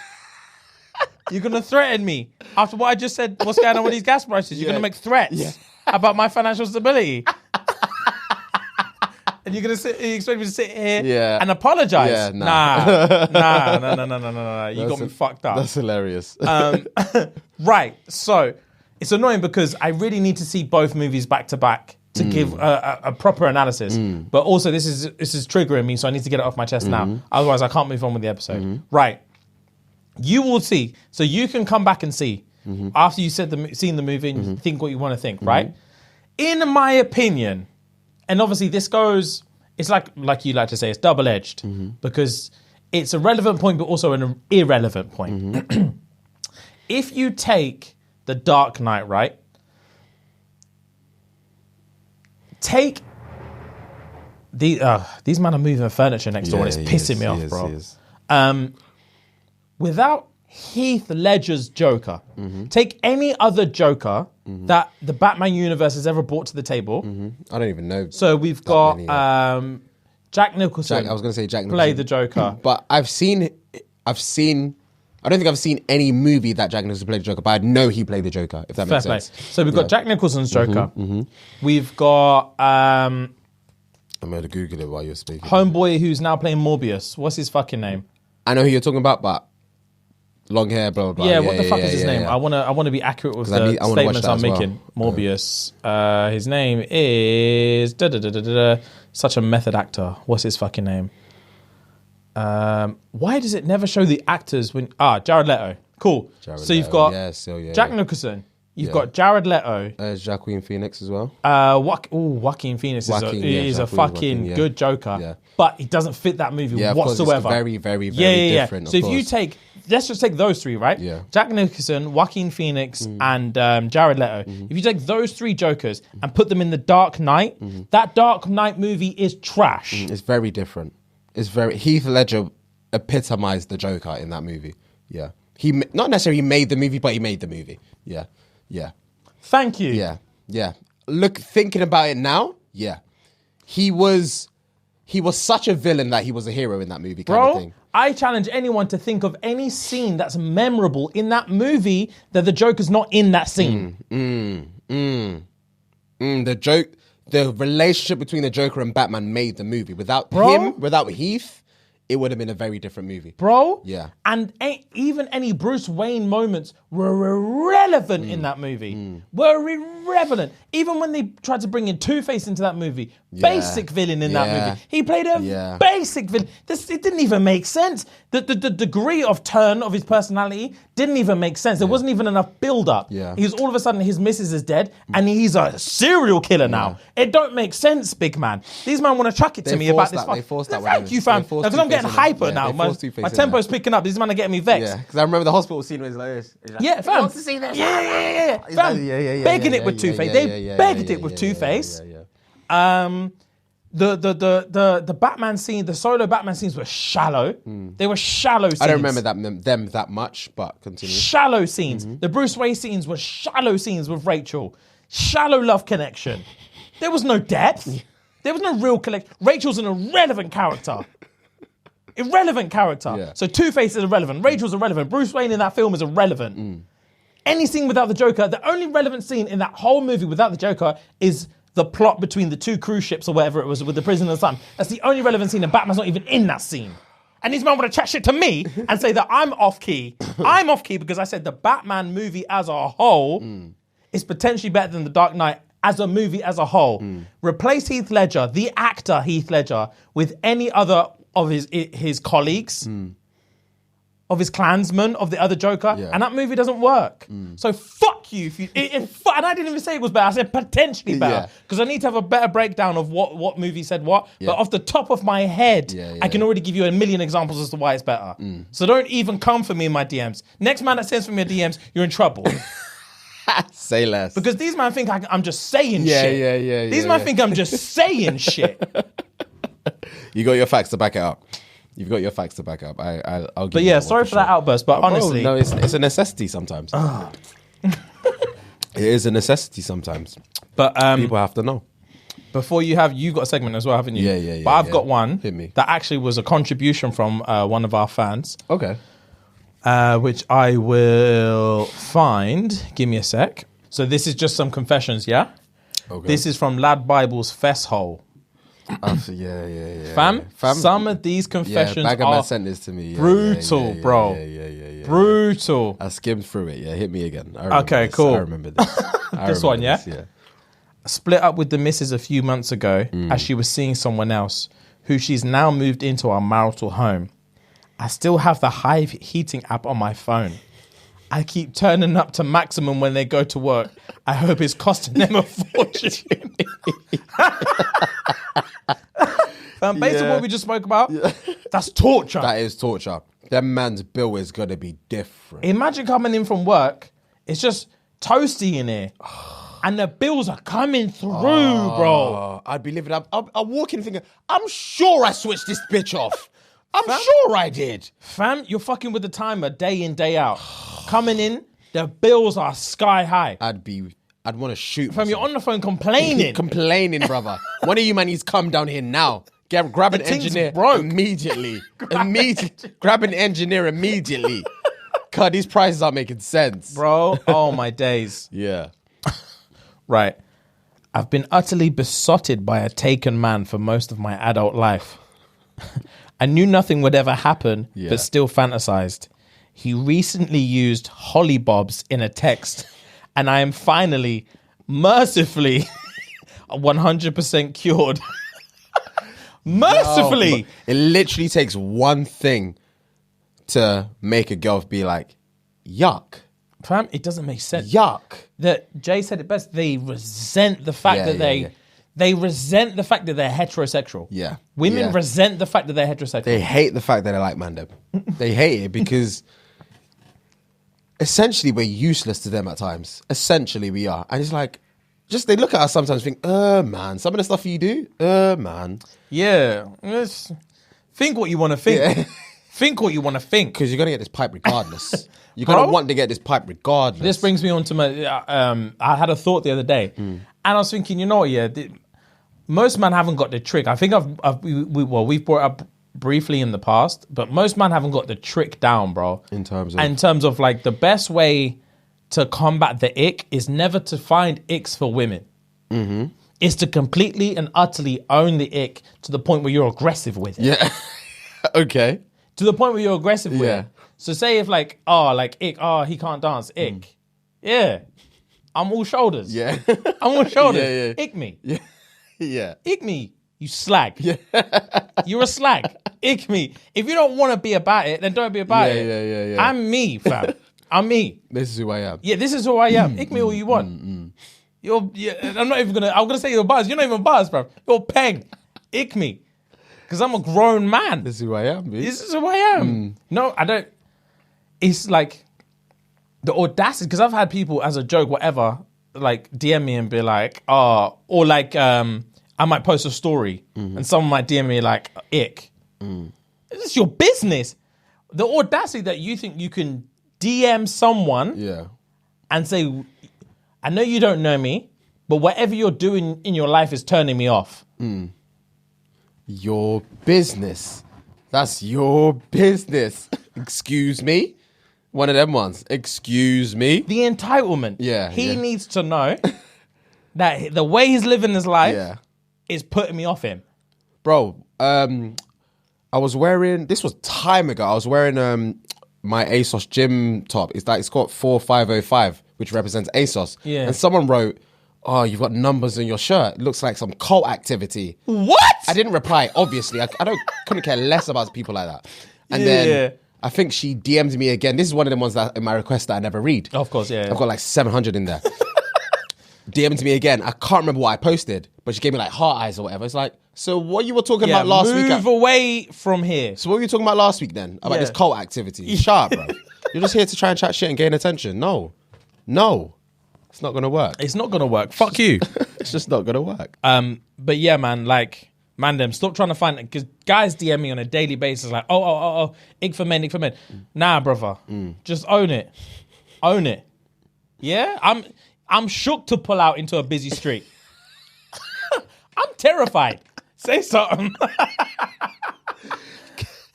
You're going to threaten me after what I just said. What's going on with these gas prices? You're going to make threats about my financial stability. And you expect me to sit here Yeah. and apologize? Yeah, nah. No. You got me fucked up. That's hilarious. Right. So it's annoying because I really need to see both movies back to back to give a proper analysis. But also this is triggering me, so I need to get it off my chest now. Otherwise, I can't move on with the episode. Right. You will see. So you can come back and see after you seen the movie and think what you want to think, right? In my opinion, and obviously this goes, it's like you like to say, it's double-edged because it's a relevant point, but also an irrelevant point. If you take The Dark Knight, right? Take these men are moving furniture next door and it's pissing me off, bro. Without Heath Ledger's Joker, take any other Joker that the Batman universe has ever brought to the table. I don't even know. So we've got Jack Nicholson. I was going to say Jack Nicholson. Play the Joker. But I don't think I've seen any movie that Jack Nicholson played the Joker, but I know he played the Joker, if that makes sense. So we've got Jack Nicholson's Joker. We've got I'm going to Google it while you're speaking. homeboy who's now playing Morbius. What's his fucking name? I know who you're talking about, but long hair, blah, blah, blah. Yeah, what the fuck is his name? I want to be accurate with the statements I'm making. Morbius. His name is such a method actor. What's his fucking name? Why does it never show the actors when... Jared Leto. Cool. You've got Jack Nicholson. You've got Jared Leto. Joaquin Phoenix as well. Joaquin Phoenix is a fucking good Joker. Yeah. But he doesn't fit that movie whatsoever. Very, very, very different. So if you take... Let's just take those three, right? Yeah. Jack Nicholson, Joaquin Phoenix, and Jared Leto. If you take those three Jokers and put them in The Dark Knight, that Dark Knight movie is trash. It's very different. Heath Ledger epitomized the Joker in that movie. Yeah. He not necessarily made the movie, but he made the movie. Yeah. Thank you. Yeah. Look, thinking about it now, he was such a villain that he was a hero in that movie, kind of thing. I challenge anyone to think of any scene that's memorable in that movie that the Joker's not in that scene. The relationship between the Joker and Batman made the movie. Without him, without Heath, it would have been a very different movie. Bro. Yeah. And even any Bruce Wayne moments were irrelevant in that movie. Were irrelevant. Even when they tried to bring in Two-Face into that movie. Basic villain in that movie. He played a basic villain. It didn't even make sense. The degree of turn of his personality didn't even make sense. There wasn't even enough build-up. Yeah. He was all of a sudden, his missus is dead and he's a serial killer now. It don't make sense, big man. These men want to chuck it to me about this. They forced that. Thank you, fam. Because I'm getting hyper now. My tempo's picking up. These men are getting me vexed. Yeah, because I remember the hospital scene where he's like this. Yeah, fam. Wants to see this. Yeah. Fam, begging it with Two-Face. They begged it with Two-Face. The Batman scene, the solo Batman scenes were shallow. They were shallow scenes. I don't remember them that much, but continue. Shallow scenes. The Bruce Wayne scenes were shallow scenes with Rachel. Shallow love connection. There was no depth. There was no real connection. Rachel's an irrelevant character. Yeah. So Two-Face is irrelevant. Rachel's irrelevant. Bruce Wayne in that film is irrelevant. Any scene without the Joker, the only relevant scene in that whole movie without the Joker is the plot between the two cruise ships or whatever it was with the prison and the sun. That's the only relevant scene, and Batman's not even in that scene. And these men want to chat shit to me and say that I'm off key. I'm off key because I said the Batman movie as a whole is potentially better than The Dark Knight as a movie as a whole. Replace Heath Ledger, the actor Heath Ledger, with any other of his colleagues, of his clansmen, of the other Joker, and that movie doesn't work. So fuck you. And I didn't even say it was better. I said potentially better because I need to have a better breakdown of what movie said what. But off the top of my head, I can already give you a million examples as to why it's better. So don't even come for me in my DMs. Next man that sends for me a DMs, you're in trouble. Say less. Because these men think I'm just saying shit. These men think I'm just saying shit. You got your facts to back it up. You've got your facts to back up. I'll give but you yeah, that sorry for that outburst, but honestly... No, it's a necessity sometimes. It is a necessity sometimes. But people have to know. Before you've got a segment as well, haven't you? Yeah. But I've got one Hit me. that actually was a contribution from one of our fans. Okay. Which I will find. Give me a sec. So this is just some confessions, yeah? Okay. This is from Lad Bible's Fesshole. Fam, some of these confessions Baggerman are sent this to me. brutal, bro. Brutal. I skimmed through it. Yeah, hit me again. Okay, cool. I remember this. This one, yeah? Split up with the missus a few months ago as she was seeing someone else who she's now moved into our marital home. I still have the Hive heating app on my phone. I keep turning up to maximum when they go to work. I hope it's costing them a fortune. Based on what we just spoke about, that's torture. That is torture. That man's bill is going to be different. Imagine coming in from work, it's just toasty in here. And the bills are coming through, bro. I'd be living up. I'm walking thinking, I'm sure I switched this bitch off. I'm sure I did. Fam, you're fucking with the timer day in, day out. Coming in, the bills are sky high. I'd want to shoot Fam, you're on the phone complaining. Complaining, brother. One of you man needs to come down here now. Grab an engineer immediately. Grab an engineer immediately. God, these prices aren't making sense. Bro, oh my days. Yeah. Right. I've been utterly besotted by a taken man for most of my adult life. I knew nothing would ever happen, but still fantasized. He recently used hollybobs in a text, and I am finally, mercifully, 100% cured. Mercifully. No, it literally takes one thing to make a girl be like, yuck. Fam, it doesn't make sense. Yuck. That Jay said it best. They resent the fact that they resent the fact that they're heterosexual. Yeah. Women resent the fact that they're heterosexual. They hate the fact that they're like mandem. They hate it because essentially we're useless to them at times. Essentially we are. And it's like, just they look at us sometimes and think, man, some of the stuff you do, man. Yeah. Think what you want to think. Yeah. Think what you want to think. Because you're going to get this pipe regardless. You're going to want to get this pipe regardless. This brings me on to my... I had a thought the other day. And I was thinking, you know what, most men haven't got the trick. I think we've brought it up briefly in the past, but most men haven't got the trick down, bro. In terms of like the best way to combat the ick is never to find icks for women. Mm-hmm. It's to completely and utterly own the ick to the point where you're aggressive with it. Yeah. Okay. To the point where you're aggressive with it. So say if like, ick, he can't dance, ick. Yeah. I'm all shoulders. Yeah. I'm all shoulders. Yeah. Ick me. Yeah. Yeah. Ick me, you slag. Yeah. You're a slag. Ick me. If you don't want to be about it, then don't be about it. Yeah. I'm me, fam. I'm me. This is who I am. Yeah, this is who I am. Ick me all you want. I'm not even gonna. I'm gonna say you're buzz. You're not even buzz, bro. You're peng. Ick me, because I'm a grown man. This is who I am, bitch. This is who I am. No, I don't. It's like the audacity, because I've had people as a joke, whatever, like DM me and be like, or like I might post a story and someone might DM me like, ick. This is your business. The audacity that you think you can DM someone and say, I know you don't know me, but whatever you're doing in your life is turning me off. Your business. That's your business. Excuse me? One of them ones. Excuse me? The entitlement. Yeah. He needs to know that the way he's living his life is putting me off him. Bro, I was wearing, this was time ago, I was wearing my ASOS gym top. It's got 4505, which represents ASOS. Yeah. And someone wrote, oh, you've got numbers in your shirt. It looks like some cult activity. What? I didn't reply, obviously. I couldn't care less about people like that. And then I think she DM'd me again. This is one of the ones that in my request that I never read. Of course, yeah. I've got like 700 in there. DM'd me again. I can't remember what I posted, but she gave me like heart eyes or whatever. It's like, so what you were talking about last week? Move away from here. So what were you talking about last week then? About this cult activity? Shut up, bro. You're just here to try and chat shit and gain attention. No. It's not going to work. It's not going to work. Fuck you. It's just not going to work. But yeah, man, like, stop trying to find it. Because guys DM me on a daily basis like, ick for men. Nah, brother. Just own it. Own it. Yeah? I'm shook to pull out into a busy street. I'm terrified. Say something.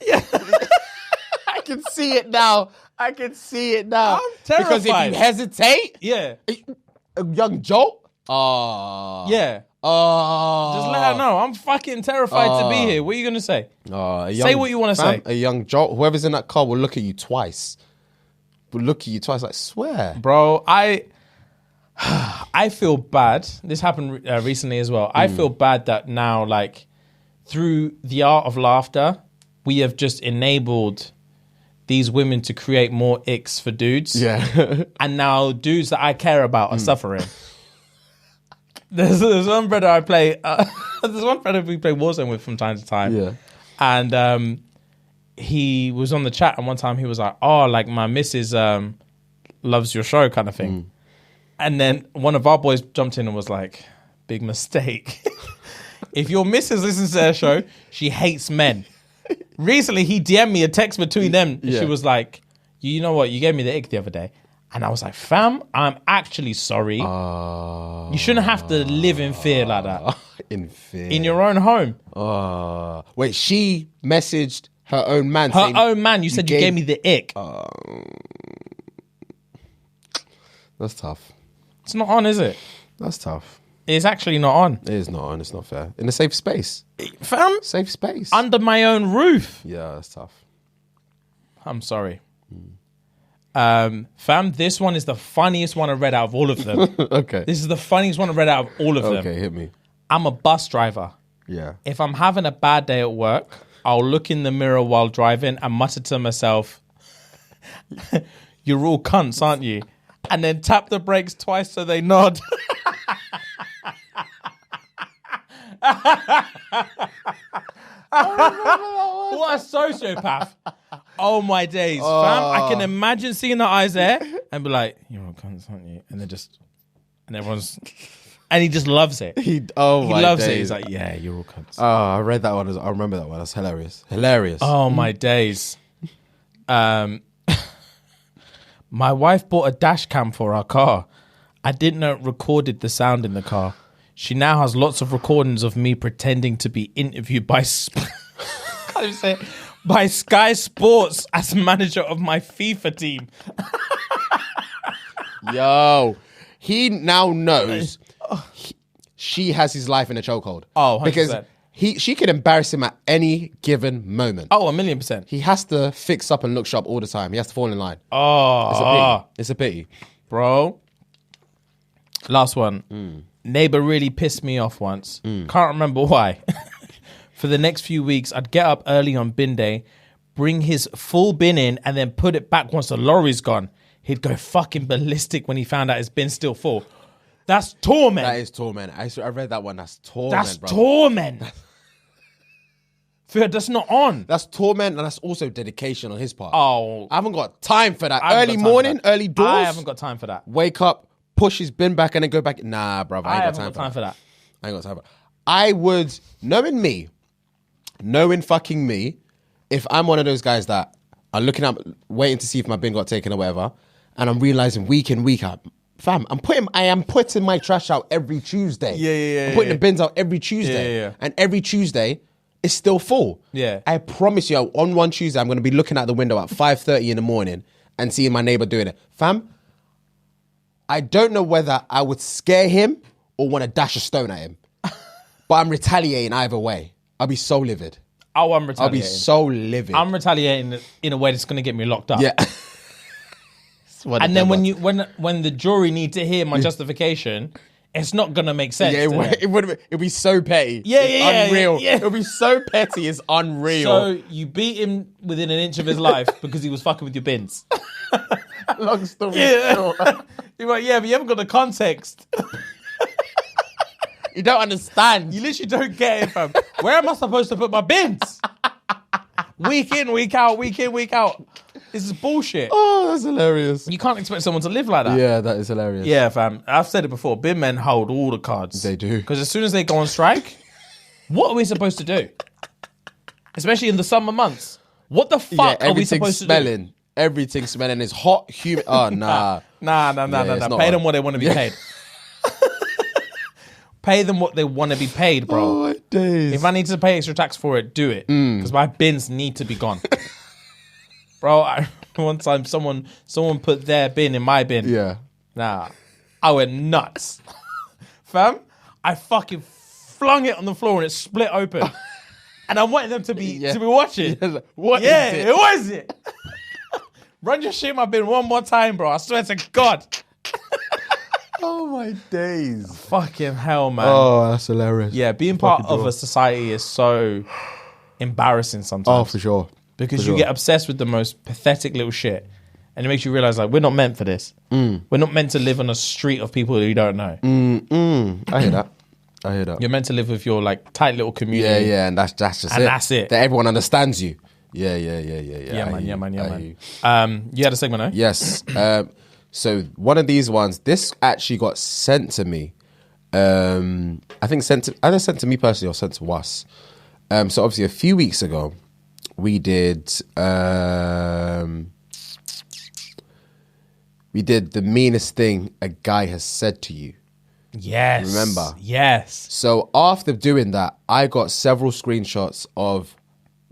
Yeah. I can see it now. I'm terrified. Because if you hesitate, yeah, a young jolt, Oh. Yeah. Oh. Just let her know. I'm fucking terrified to be here. What are you going to say? Say what you want to say. A young Joel, whoever's in that car will look at you twice. Like, swear. Bro, I feel bad. This happened recently as well. I feel bad that now, like, through the art of laughter, we have just enabled these women to create more icks for dudes. Yeah. And now dudes that I care about are suffering. There's one brother I play. There's one brother we play Warzone with from time to time. Yeah. And he was on the chat, and one time he was like, "Oh, like my missus loves your show," kind of thing. And then one of our boys jumped in and was like, "Big mistake. If your missus listens to their show, she hates men." Recently, he DM'd me a text between them. Yeah. She was like, "You know what? You gave me the ick the other day." And I was like, "Fam, I'm actually sorry. You shouldn't have to live in fear like that." In fear. In your own home. Wait, she messaged her own man. Her own man. You said you gave me the ick. That's tough. It's not on, is it? That's tough. It's actually not on. It is not on. It's not fair. In a safe space. Fam. Safe space. Under my own roof. Yeah, that's tough. I'm sorry. Fam, this one is the funniest one I read out of all of them. Okay. This is the funniest one I read out of all of them. Okay, hit me. I'm a bus driver. Yeah. If I'm having a bad day at work, I'll look in the mirror while driving and mutter to myself, "You're all cunts, aren't you?" And then tap the brakes twice so they nod. What a sociopath. Oh my days, fam. I can imagine seeing the eyes there and be like, "You're all cunts, aren't you?" And everyone's, and he just loves it. He loves it. He's like, "Yeah, you're all cunts." Oh, I read that one. I remember that one. That's hilarious. Hilarious. Oh my days. My wife bought a dash cam for our car. I didn't know it recorded the sound in the car. She now has lots of recordings of me pretending to be interviewed by by Sky Sports as manager of my FIFA team. Yo, he now knows she has his life in a chokehold. Oh, 100%. Because she could embarrass him at any given moment. Oh, 1,000,000%. He has to fix up and look sharp all the time. He has to fall in line. Oh, it's a pity. Bro. Last one. Neighbor really pissed me off once. Can't remember why. For the next few weeks, I'd get up early on bin day, bring his full bin in, and then put it back once the lorry's gone. He'd go fucking ballistic when he found out his bin's still full. That's torment. That is torment. I read that one. That's torment, That's bro. torment. That's not on. That's torment, and that's also dedication on his part. Oh. I haven't got time for that. Early morning, early doors. I haven't got time for that. Wake up, push his bin back, and then go back. Nah, bro. I ain't got time for that. I ain't got time for that. I would, knowing fucking me, if I'm one of those guys that are looking up, waiting to see if my bin got taken or whatever, and I'm realizing week in, week out, fam, I am putting my trash out every Tuesday. Yeah. I'm putting the bins out every Tuesday. Yeah. And every Tuesday, it's still full. Yeah. I promise you, on one Tuesday, I'm going to be looking out the window at 5:30 in the morning and seeing my neighbor doing it. Fam, I don't know whether I would scare him or want to dash a stone at him. But I'm retaliating either way. I'll be so livid. Oh, I'm retaliating. I'll be so livid. I'm retaliating in a way that's going to get me locked up. Yeah. And then when the jury need to hear my justification, it's not going to make sense. Yeah, it'd be so petty. Yeah, unreal. Yeah. It'll be so petty, it's unreal. So you beat him within an inch of his life because he was fucking with your bins. Long story short. You're like, yeah, but you haven't got the context. You don't understand. You literally don't get it, fam. Where am I supposed to put my bins? Week in, week out, week in, week out. This is bullshit. Oh, that's hilarious. You can't expect someone to live like that. Yeah, that is hilarious. Yeah, fam. I've said it before. Bin men hold all the cards. They do. Because as soon as they go on strike, what are we supposed to do? Especially in the summer months. What the fuck are we supposed to do? Everything's smelling. It's hot, humid. Oh, nah. Nah. Pay them what they want to be paid. Pay them what they want to be paid, bro. Oh, my days. If I need to pay extra tax for it, do it. Because my bins need to be gone. Bro, one time someone put their bin in my bin. Yeah. Nah. I went nuts. Fam, I fucking flung it on the floor and it split open. And I wanted them to be watching. What is it? It was it. Run your shit in my bin one more time, bro. I swear to God. Oh my days. Fucking hell, man. Oh, that's hilarious. Yeah, being part of a society is so embarrassing sometimes. Oh, for sure. Because you get obsessed with the most pathetic little shit. And it makes you realize, like, we're not meant for this. We're not meant to live on a street of people who you don't know. I hear that. You're meant to live with your, like, tight little community. Yeah, and that's just it. And that's it. That everyone understands you. Yeah. Yeah, man. You had a segment, eh? Yes. So one of these ones, this actually got sent to me. I think either sent to me personally or sent to us. So obviously a few weeks ago, we did the meanest thing a guy has said to you. Yes. Remember? Yes. So after doing that, I got several screenshots of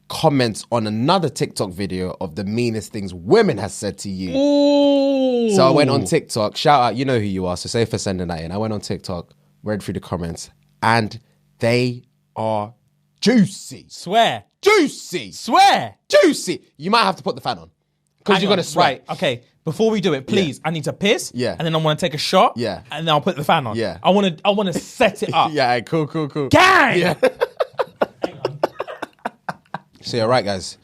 comments on another TikTok video of the meanest things women has said to you. Ooh. So I went on TikTok, shout out, you know who you are, so say for sending that in. I went on TikTok, read through the comments, and they are juicy. Swear. Juicy. Swear. Juicy. You might have to put the fan on. Because you're going to sweat. Right, okay. Before we do it, please, I need to piss. Yeah. And then I want to take a shot. Yeah. And then I'll put the fan on. Yeah. I want to set it up. Yeah, cool. Gang! Yeah. So yeah, right, guys.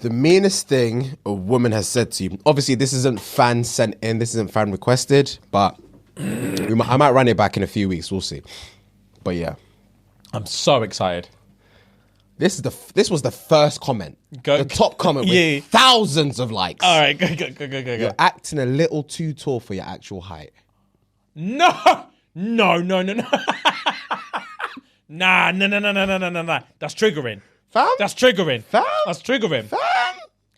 The meanest thing a woman has said to you. Obviously, this isn't fan sent in. This isn't fan requested. But I might run it back in a few weeks. We'll see. But yeah. I'm so excited. This was the first comment. The top comment with thousands of likes. All right, go. You're acting a little too tall for your actual height. No. Nah. That's triggering. Fam? That's triggering. Fam? That's triggering. Fam?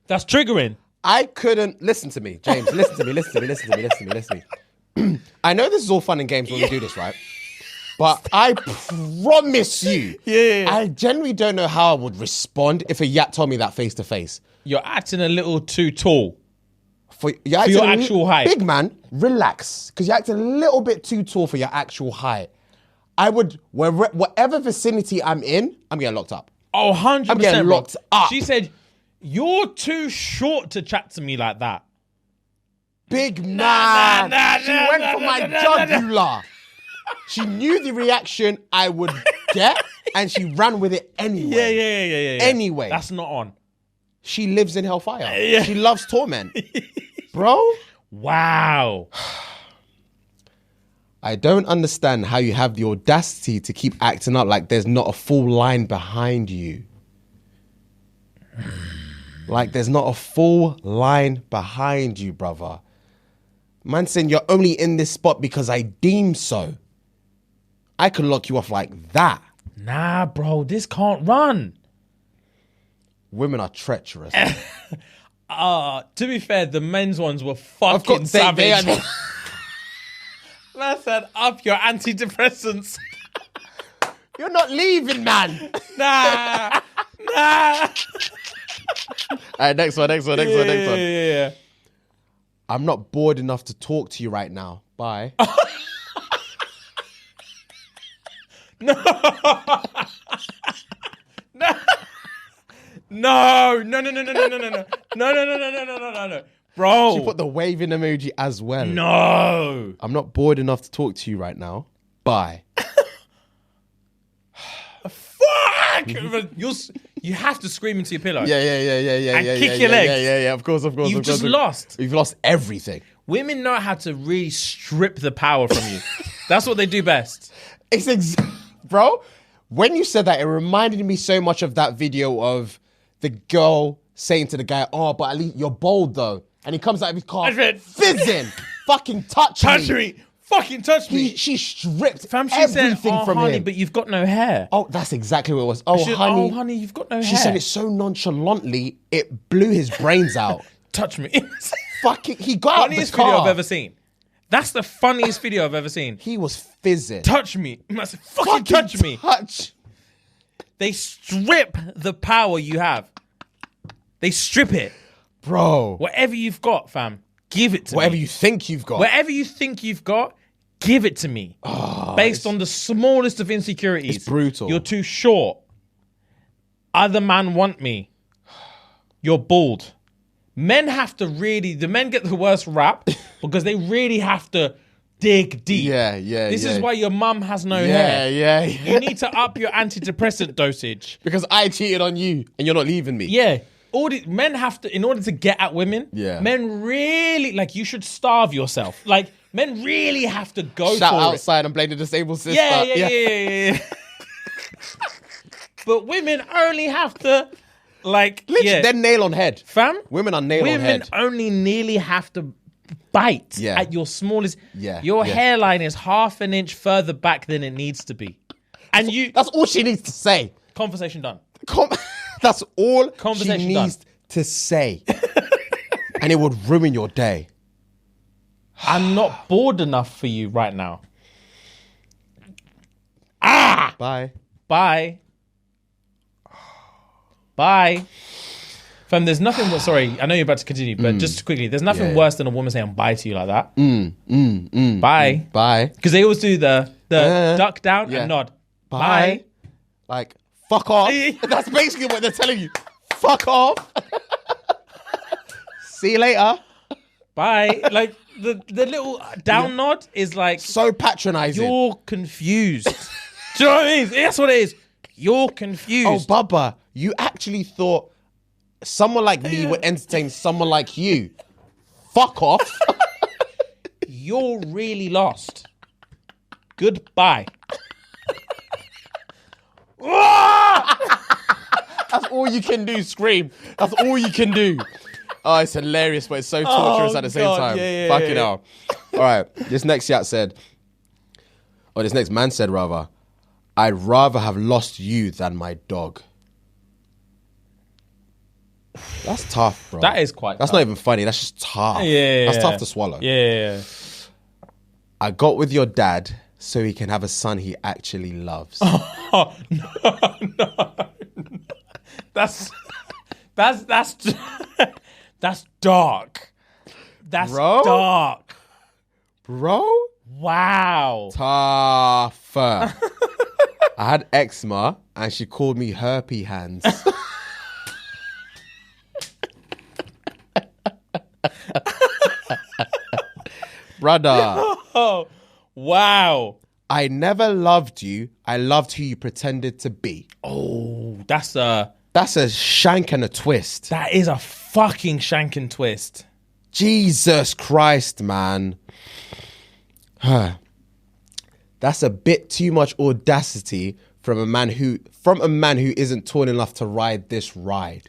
That's triggering. I couldn't listen to me, James. Listen to me. I know this is all fun and games when we do this, right? But I promise you, I genuinely don't know how I would respond if a yat told me that face to face. You're acting a little too tall. For your actual height. Big man, relax. Because you're acting a little bit too tall for your actual height. I would, whatever vicinity I'm in, I'm getting locked up. Oh, 100%. I'm getting locked up. She said, you're too short to chat to me like that. Big man. She went for my jugular. She knew the reaction I would get, and she ran with it anyway. Yeah. Anyway. That's not on. She lives in hellfire. Yeah. She loves torment. Bro. Wow. I don't understand how you have the audacity to keep acting up like there's not a full line behind you. Like there's not a full line behind you, brother. Man saying you're only in this spot because I deem so. I could lock you off like that. Nah, bro, this can't run. Women are treacherous. To be fair, the men's ones were fucking savage. Man said, up your antidepressants. You're not leaving, man. Nah. All right, next one. Yeah. I'm not bored enough to talk to you right now. Bye. No. Bro. She put the waving emoji as well. No. I'm not bored enough to talk to you right now. Bye. Fuck. You have to scream into your pillow. Yeah. And kick your legs. Yeah, of course. You've just lost. You've lost everything. Women know how to really strip the power from you. That's what they do best. Bro, when you said that, it reminded me so much of that video of the girl saying to the guy, oh, but at least you're bold though. And he comes out of his car fizzing. Fucking touch me. Fucking touch me. She stripped Fam, she everything said, oh, from honey, him. but you've got no hair. Oh, that's exactly what it was. Oh, honey, you've got no hair. She said it so nonchalantly, it blew his brains out. Touch me. Fucking, he got out the car. Funniest video I've ever seen. That's the funniest video I've ever seen. He was fizzing. Touch me. Fucking touch me. They strip the power you have. They strip it. Bro. Whatever you've got, fam, give it to me. Whatever you think you've got. Whatever you think you've got, give it to me. Based on the smallest of insecurities. It's brutal. You're too short. Other men want me. You're bald. Men have to really, the men get the worst rap because they really have to dig deep. Yeah. This is why your mum has no Yeah. hair. You need to up your antidepressant dosage. Because I cheated on you and you're not leaving me. Yeah. Men have to, in order to get at women, men really, like, you should starve yourself. Like, men really have to go Shout for outside and blame the disabled sister. Yeah. But women only have to, like, Literally, they're nail on head. Fam? Women are nail on head. Women only nearly have to bite at your smallest. Your hairline is half an inch further back than it needs to be. And That's all she needs to say. Conversation done. That's all Conversation she needs to say. And it would ruin your day. I'm not bored enough for you right now. Bye. Fam, there's nothing worse. Sorry, I know you're about to continue, but just quickly, there's nothing worse than a woman saying bye to you like that. Bye. Because they always do the duck down and nod. Bye. Like, fuck off. That's basically what they're telling you. Fuck off. See you later. Bye. Like, the little down nod is like... So patronizing. You're confused. Do you know what I mean? That's what it is. You're confused. Oh, Bubba, you actually thought someone like me would entertain someone like you. Fuck off. You're really lost. Goodbye. That's all you can do, scream. That's all you can do. Oh, it's hilarious, but it's so torturous at the same time. Fucking hell. All right, this next man said, rather, I'd rather have lost you than my dog. That's tough, bro. That is quite That's tough. not even funny. That's just tough. That's tough to swallow. Yeah. I got with your dad so he can have a son he actually loves. Oh, no. That's dark. That's dark. Bro? Wow. Tough. I had eczema and she called me herpy hands. Brother. Oh, wow. I never loved you. I loved who you pretended to be. Oh, that's a shank and a twist. That is a fucking shank and twist. Jesus Christ, man. That's a bit too much audacity from a man who isn't tall enough to ride this ride.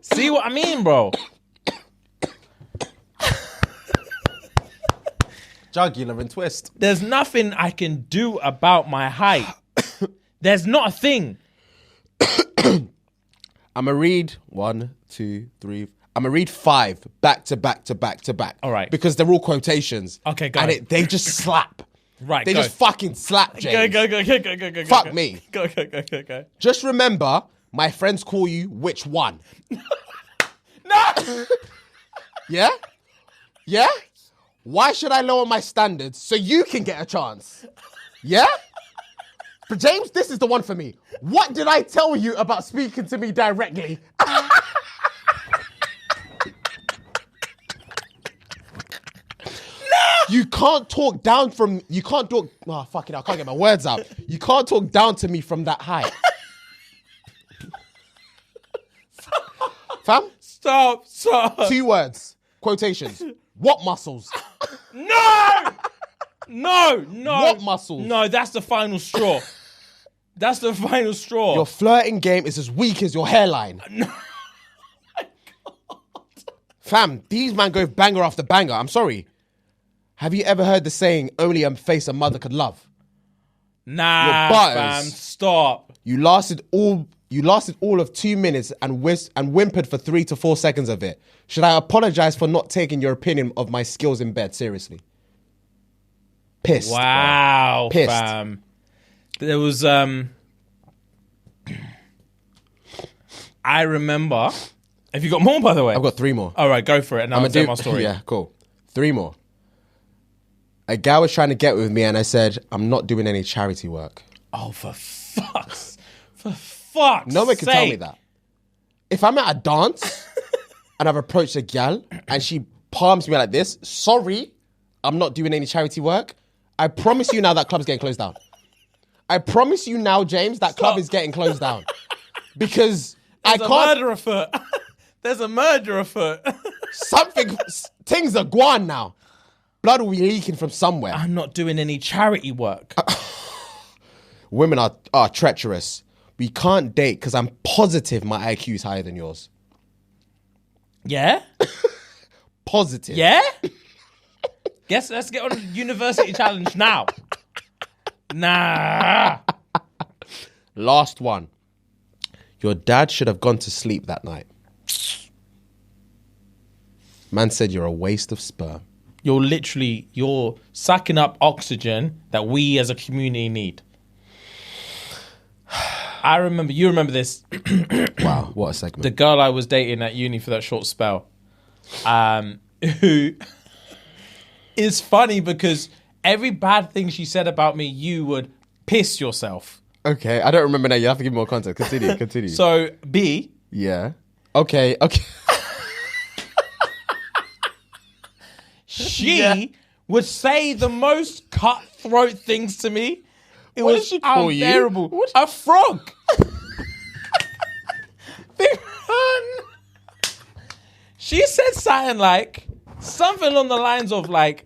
See what I mean, bro? Jugular and twist. There's nothing I can do about my height. There's not a thing. I'm going to read 1, 2, 3. I'm going to read 5 back to back to back to back. All right. Because they're all quotations. Okay, go and ahead. they just slap. Right, They go. just fucking slap, James. Go. Fuck me. Go. Just remember, my friends call you which one? No! Yeah? Yeah? Why should I lower my standards so you can get a chance? Yeah? But James, this is the one for me. What did I tell you about speaking to me directly? You can't talk down from... You can't talk... Oh, fuck it, I can't get my words out. You can't talk down to me from that height. Fam? Stop. 2 words. Quotations. What muscles? No! What muscles? No, that's the final straw. That's the final straw. Your flirting game is as weak as your hairline. No. Fam, these man go banger after banger. I'm sorry. Have you ever heard the saying, only a face a mother could love? Nah, Your butters. fam, stop. You lasted all of 2 minutes and whimpered for 3 to 4 seconds of it. Should I apologize for not taking your opinion of my skills in bed seriously? Pissed. Wow, Pissed. fam. There was I remember Have you got more, by the way? I've got 3 more. All right, go for it. And I'll tell my story. Yeah, cool. 3 more. A guy was trying to get with me and I said, I'm not doing any charity work. Oh, for fuck's No one can tell me sake. that. If I'm at a dance and I've approached a gal and she palms me like this, sorry, I'm not doing any charity work. I promise you now that club's getting closed down. I promise you now, James, that club is getting closed down. Because There's a murder afoot. There's a murder afoot. Things are gone now. Blood will be leaking from somewhere. I'm not doing any charity work. Women are treacherous. We can't date because I'm positive my IQ is higher than yours. Yeah? Positive. Yeah? Guess let's get on a university challenge now. Nah. Last one. Your dad should have gone to sleep that night. Man said you're a waste of sperm. You're sucking up oxygen that we as a community need. You remember this. Wow, what a segment. The girl I was dating at uni for that short spell, who is funny because every bad thing she said about me, you would piss yourself. Okay, I don't remember now. You have to give me more context. Continue. So, B. Yeah. Okay. She would say the most cutthroat things to me. It What was did she call you? unbearable. What? A frog. Big man. She said something along the lines of like,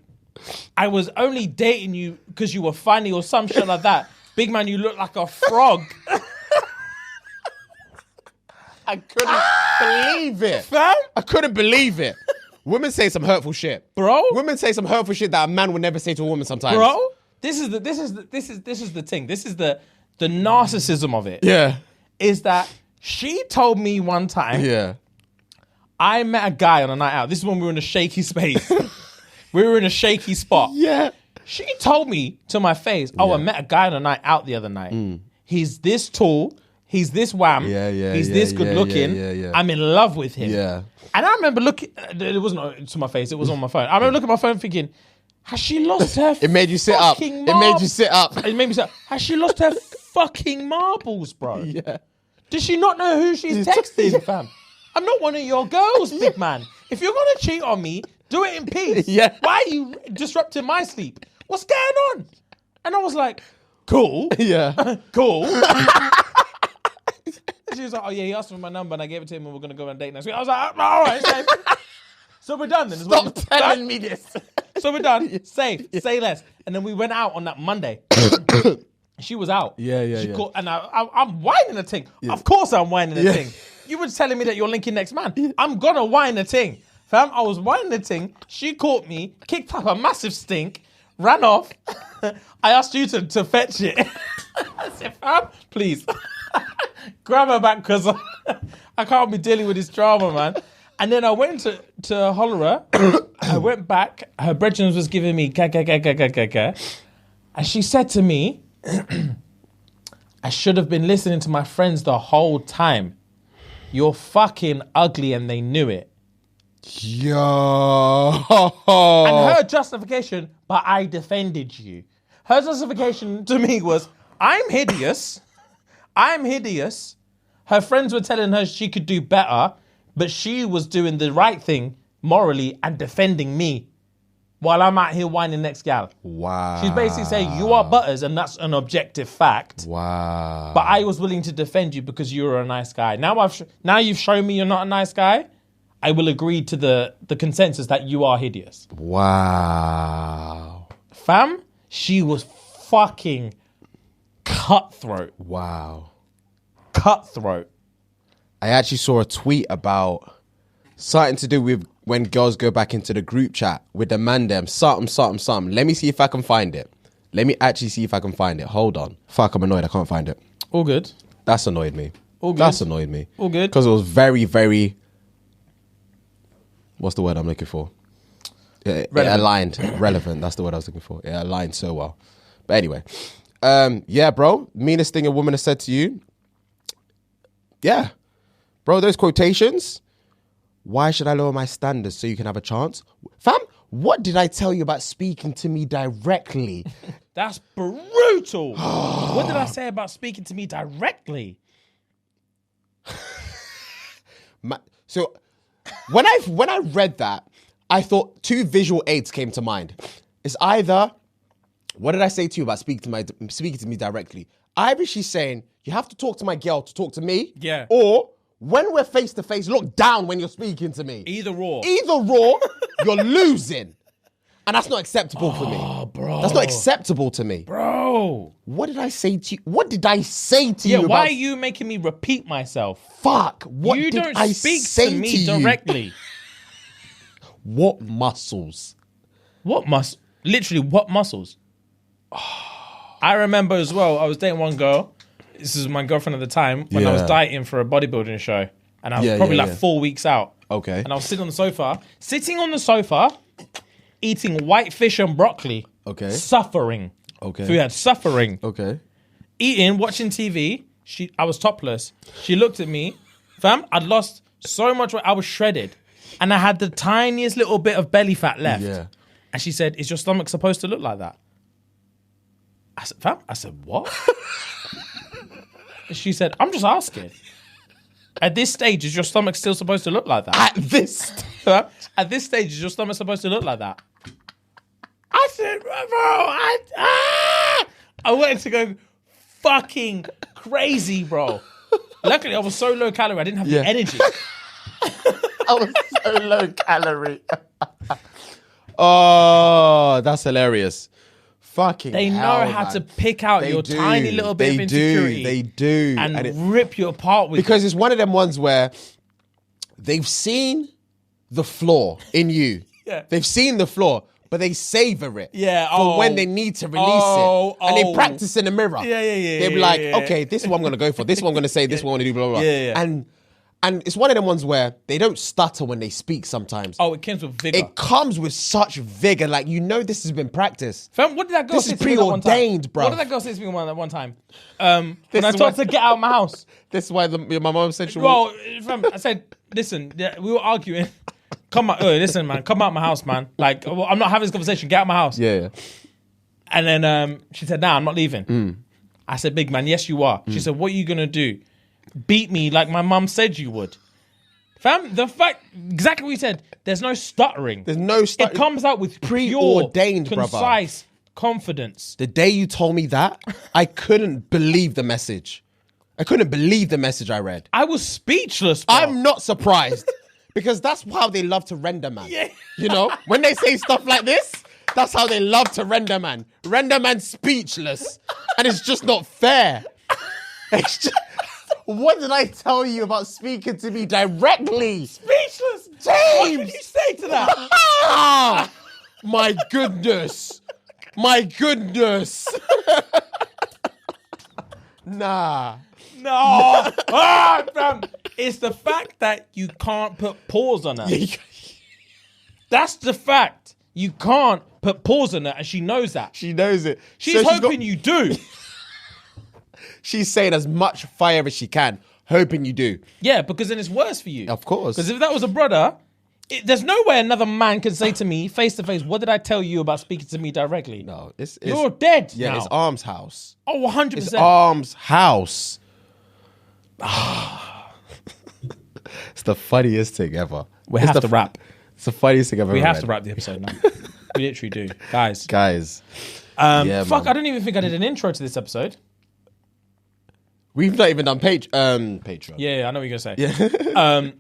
I was only dating you because you were funny or some shit like that. Big man, you look like a frog. I couldn't believe it. Fam? I couldn't believe it. Women say some hurtful shit. Bro? Women say some hurtful shit that a man would never say to a woman sometimes. Bro, this is the thing. This is the narcissism of it. Yeah. Is that she told me one time, Yeah. I met a guy on a night out. This is when we were in a shaky space. We were in a shaky spot. Yeah. She told me to my face, I met a guy on a night out the other night. He's this tall. He's this wham. He's this good looking. yeah. I'm in love with him. Yeah. And I remember looking, it wasn't to my face, it was on my phone. I remember looking at my phone thinking, has she lost her It made you sit up. fucking It made you sit up. It made me sit up. Has she lost her fucking marbles, bro? Yeah. Does she not know who she's texting, fam? I'm not one of your girls, big man. If you're going to cheat on me, do it in peace. Yeah. Why are you disrupting my sleep? What's going on? And I was like, cool. Yeah. Cool. She was like, oh yeah, he asked for my number and I gave it to him and we're going to go on a date next week. I was like, all right, safe. So we're done then. Stop telling me this. So we're done. Safe. Say less. And then we went out on that Monday. She was out. Yeah. Called, and I'm whining a thing. Yeah. Of course I'm whining a thing. You were telling me that you're linking next man. Yeah. I'm going to whine a thing. Fam, I was whining a thing. She caught me, kicked up a massive stink, ran off. I asked you to fetch it. I said, fam, please. Grab her back because I can't be dealing with this drama, man. And then I went to Hollera. I went back. Her brethren was giving me ga. And she said to me, I should have been listening to my friends the whole time. You're fucking ugly and they knew it. Yo. And her justification, but I defended you. Her justification to me was, I'm hideous. Her friends were telling her she could do better, but she was doing the right thing morally and defending me while I'm out here whining next gal. Wow. She's basically saying you are butters and that's an objective fact. Wow. But I was willing to defend you because you were a nice guy. Now you've shown me you're not a nice guy. I will agree to the consensus that you are hideous. Wow. Fam, she was fucking cutthroat. Wow. Cutthroat. I actually saw a tweet about something to do with when girls go back into the group chat with the man them, something. Let me see if I can find it. Let me actually see if I can find it. Hold on. Fuck, I'm annoyed. I can't find it. All good. That's annoyed me. All good. That's annoyed me. All good. Because it was very, very... What's the word I'm looking for? It aligned. Relevant. That's the word I was looking for. It aligned so well. But anyway. Yeah, bro. Meanest thing a woman has said to you. Yeah. Bro, those quotations, Why should I lower my standards so you can have a chance? Fam, what did I tell you about speaking to me directly? That's brutal. What did I say about speaking to me directly? So when I read that, I thought 2 visual aids came to mind. It's either, what did I say to you about speaking to me directly? Either she's saying, you have to talk to my girl to talk to me. Yeah. Or when we're face to face, look down when you're speaking to me. Either or. You're losing. And that's not acceptable for me. Oh, bro. That's not acceptable to me. Bro. What did I say to you? What did I say to you? Yeah, why are you making me repeat myself? Fuck. What you did don't I speak say to me you? directly. What muscles? Literally, what muscles? I remember as well, I was dating one girl. This is my girlfriend at the time when I was dieting for a bodybuilding show. And I was probably 4 weeks out. Okay. And I was sitting on the sofa, eating white fish and broccoli. Okay. Suffering. Okay. Fuhad, suffering. Okay. Eating, watching TV. I was topless. She looked at me. Fam, I'd lost so much weight. I was shredded. And I had the tiniest little bit of belly fat left. Yeah. And she said, is your stomach supposed to look like that? I said, fam? I said, what? She said, I'm just asking. At this stage, is your stomach still supposed to look like that? At this stage, is your stomach supposed to look like that? I said, bro, I wanted to go fucking crazy, bro. Luckily, I was so low calorie, I didn't have the energy. I was so low calorie. Oh, that's hilarious. Fucking They know how to pick out your tiny little bit of insecurity. They do. And rip you apart with because it's one of them ones where they've seen the flaw in you. Yeah. They've seen the flaw, but they savor it. Yeah. For when they need to release it. And they practice in the mirror. Yeah. They'll be like, okay, this is what I'm going to go for. This is what I'm going to say. This is what I'm going to do, blah, blah, blah. Yeah. And it's one of them ones where they don't stutter when they speak sometimes. Oh, it comes with vigor. It comes with such vigor. Like, you know this has been practiced. Fam, what did that girl This say is to me that one time? preordained, bruv. What did that girl say to me one time? When I told her to get out of my house. This is why my mom said she Well, fam, I said, listen, we were arguing. Listen, man, come out of my house, man. Like, I'm not having this conversation. Get out of my house. Yeah. And then she said, nah, I'm not leaving. I said, big man, yes, you are. She said, what are you going to do? Beat me like my mum said you would. Fam, the fact, exactly what you said, there's no stuttering. There's no stuttering. It comes out with preordained, pure, concise confidence. The day you told me that, I couldn't believe the message. I couldn't believe the message I read. I was speechless, bro. I'm not surprised because that's how they love to render, man. Yeah. You know, when they say stuff like this, that's how they love to render, man. Render man speechless. And it's just not fair. It's just... What did I tell you about speaking to me directly? Speechless. James! What can you say to that? My goodness. My goodness. Nah. No. Fam. It's the fact that you can't put pause on her. That's the fact. You can't put pause on her, and she knows that. She knows it. She's hoping you do. She's saying as much fire as she can, hoping you do. Yeah, because then it's worse for you. Of course. Because if that was a brother, there's no way another man can say to me face to face, what did I tell you about speaking to me directly? No, it's you're dead. Yeah, now. it's Arm's house. Oh, 100%. It's Arm's house. It's the funniest thing ever. We have to wrap. It's the funniest thing I've ever We have read. to wrap the episode now. We literally do. Guys. Yeah, fuck, man. I don't even think I did an intro to this episode. We've not even done Patreon. Yeah, I know what you're going to say. Yeah.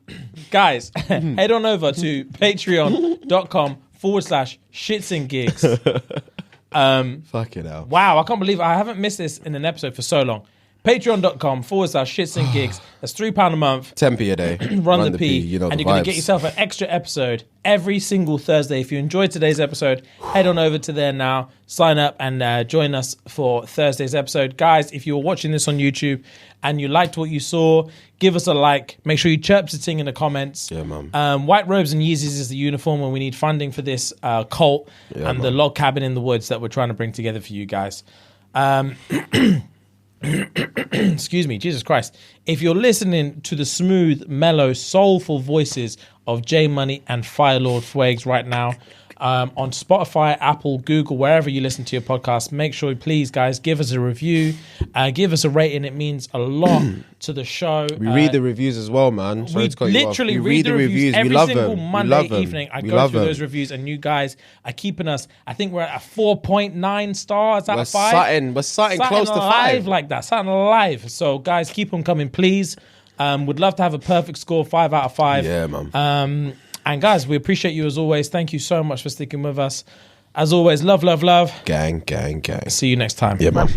Guys, head on over to patreon.com/ShxtsnGigs. Fucking hell. Wow, I can't believe I haven't missed this in an episode for so long. Patreon.com/ShxtsnGigs. That's £3 a month. 10p a day. Run the P. You know, and the you're going to vibes. get yourself an extra episode every single Thursday. If you enjoyed today's episode, head on over to there now, sign up and join us for Thursday's episode. Guys, if you're watching this on YouTube and you liked what you saw, give us a like. Make sure you chirp the thing in the comments. Yeah, man. White robes and Yeezys is the uniform when we need funding for this cult and the log cabin in the woods that we're trying to bring together for you guys. Excuse me, Jesus Christ. If you're listening to the smooth, mellow, soulful voices of J Money and Firelord Fuegs right now. On Spotify, Apple, Google, wherever you listen to your podcast, make sure, please, guys, give us a review, give us a rating. It means a lot to the show. We read the reviews as well, man. We literally read the reviews every single Monday evening. I go through those reviews, and you guys are keeping us. I think we're at a 4.9 stars out of 5. We're something close to 5. Like that, something live. So, guys, keep on coming, please. Would love to have a perfect score, 5 out of 5. Yeah, man. And guys, we appreciate you as always. Thank you so much for sticking with us. As always, love, love, love. Gang, gang, gang. See you next time. Yeah, man.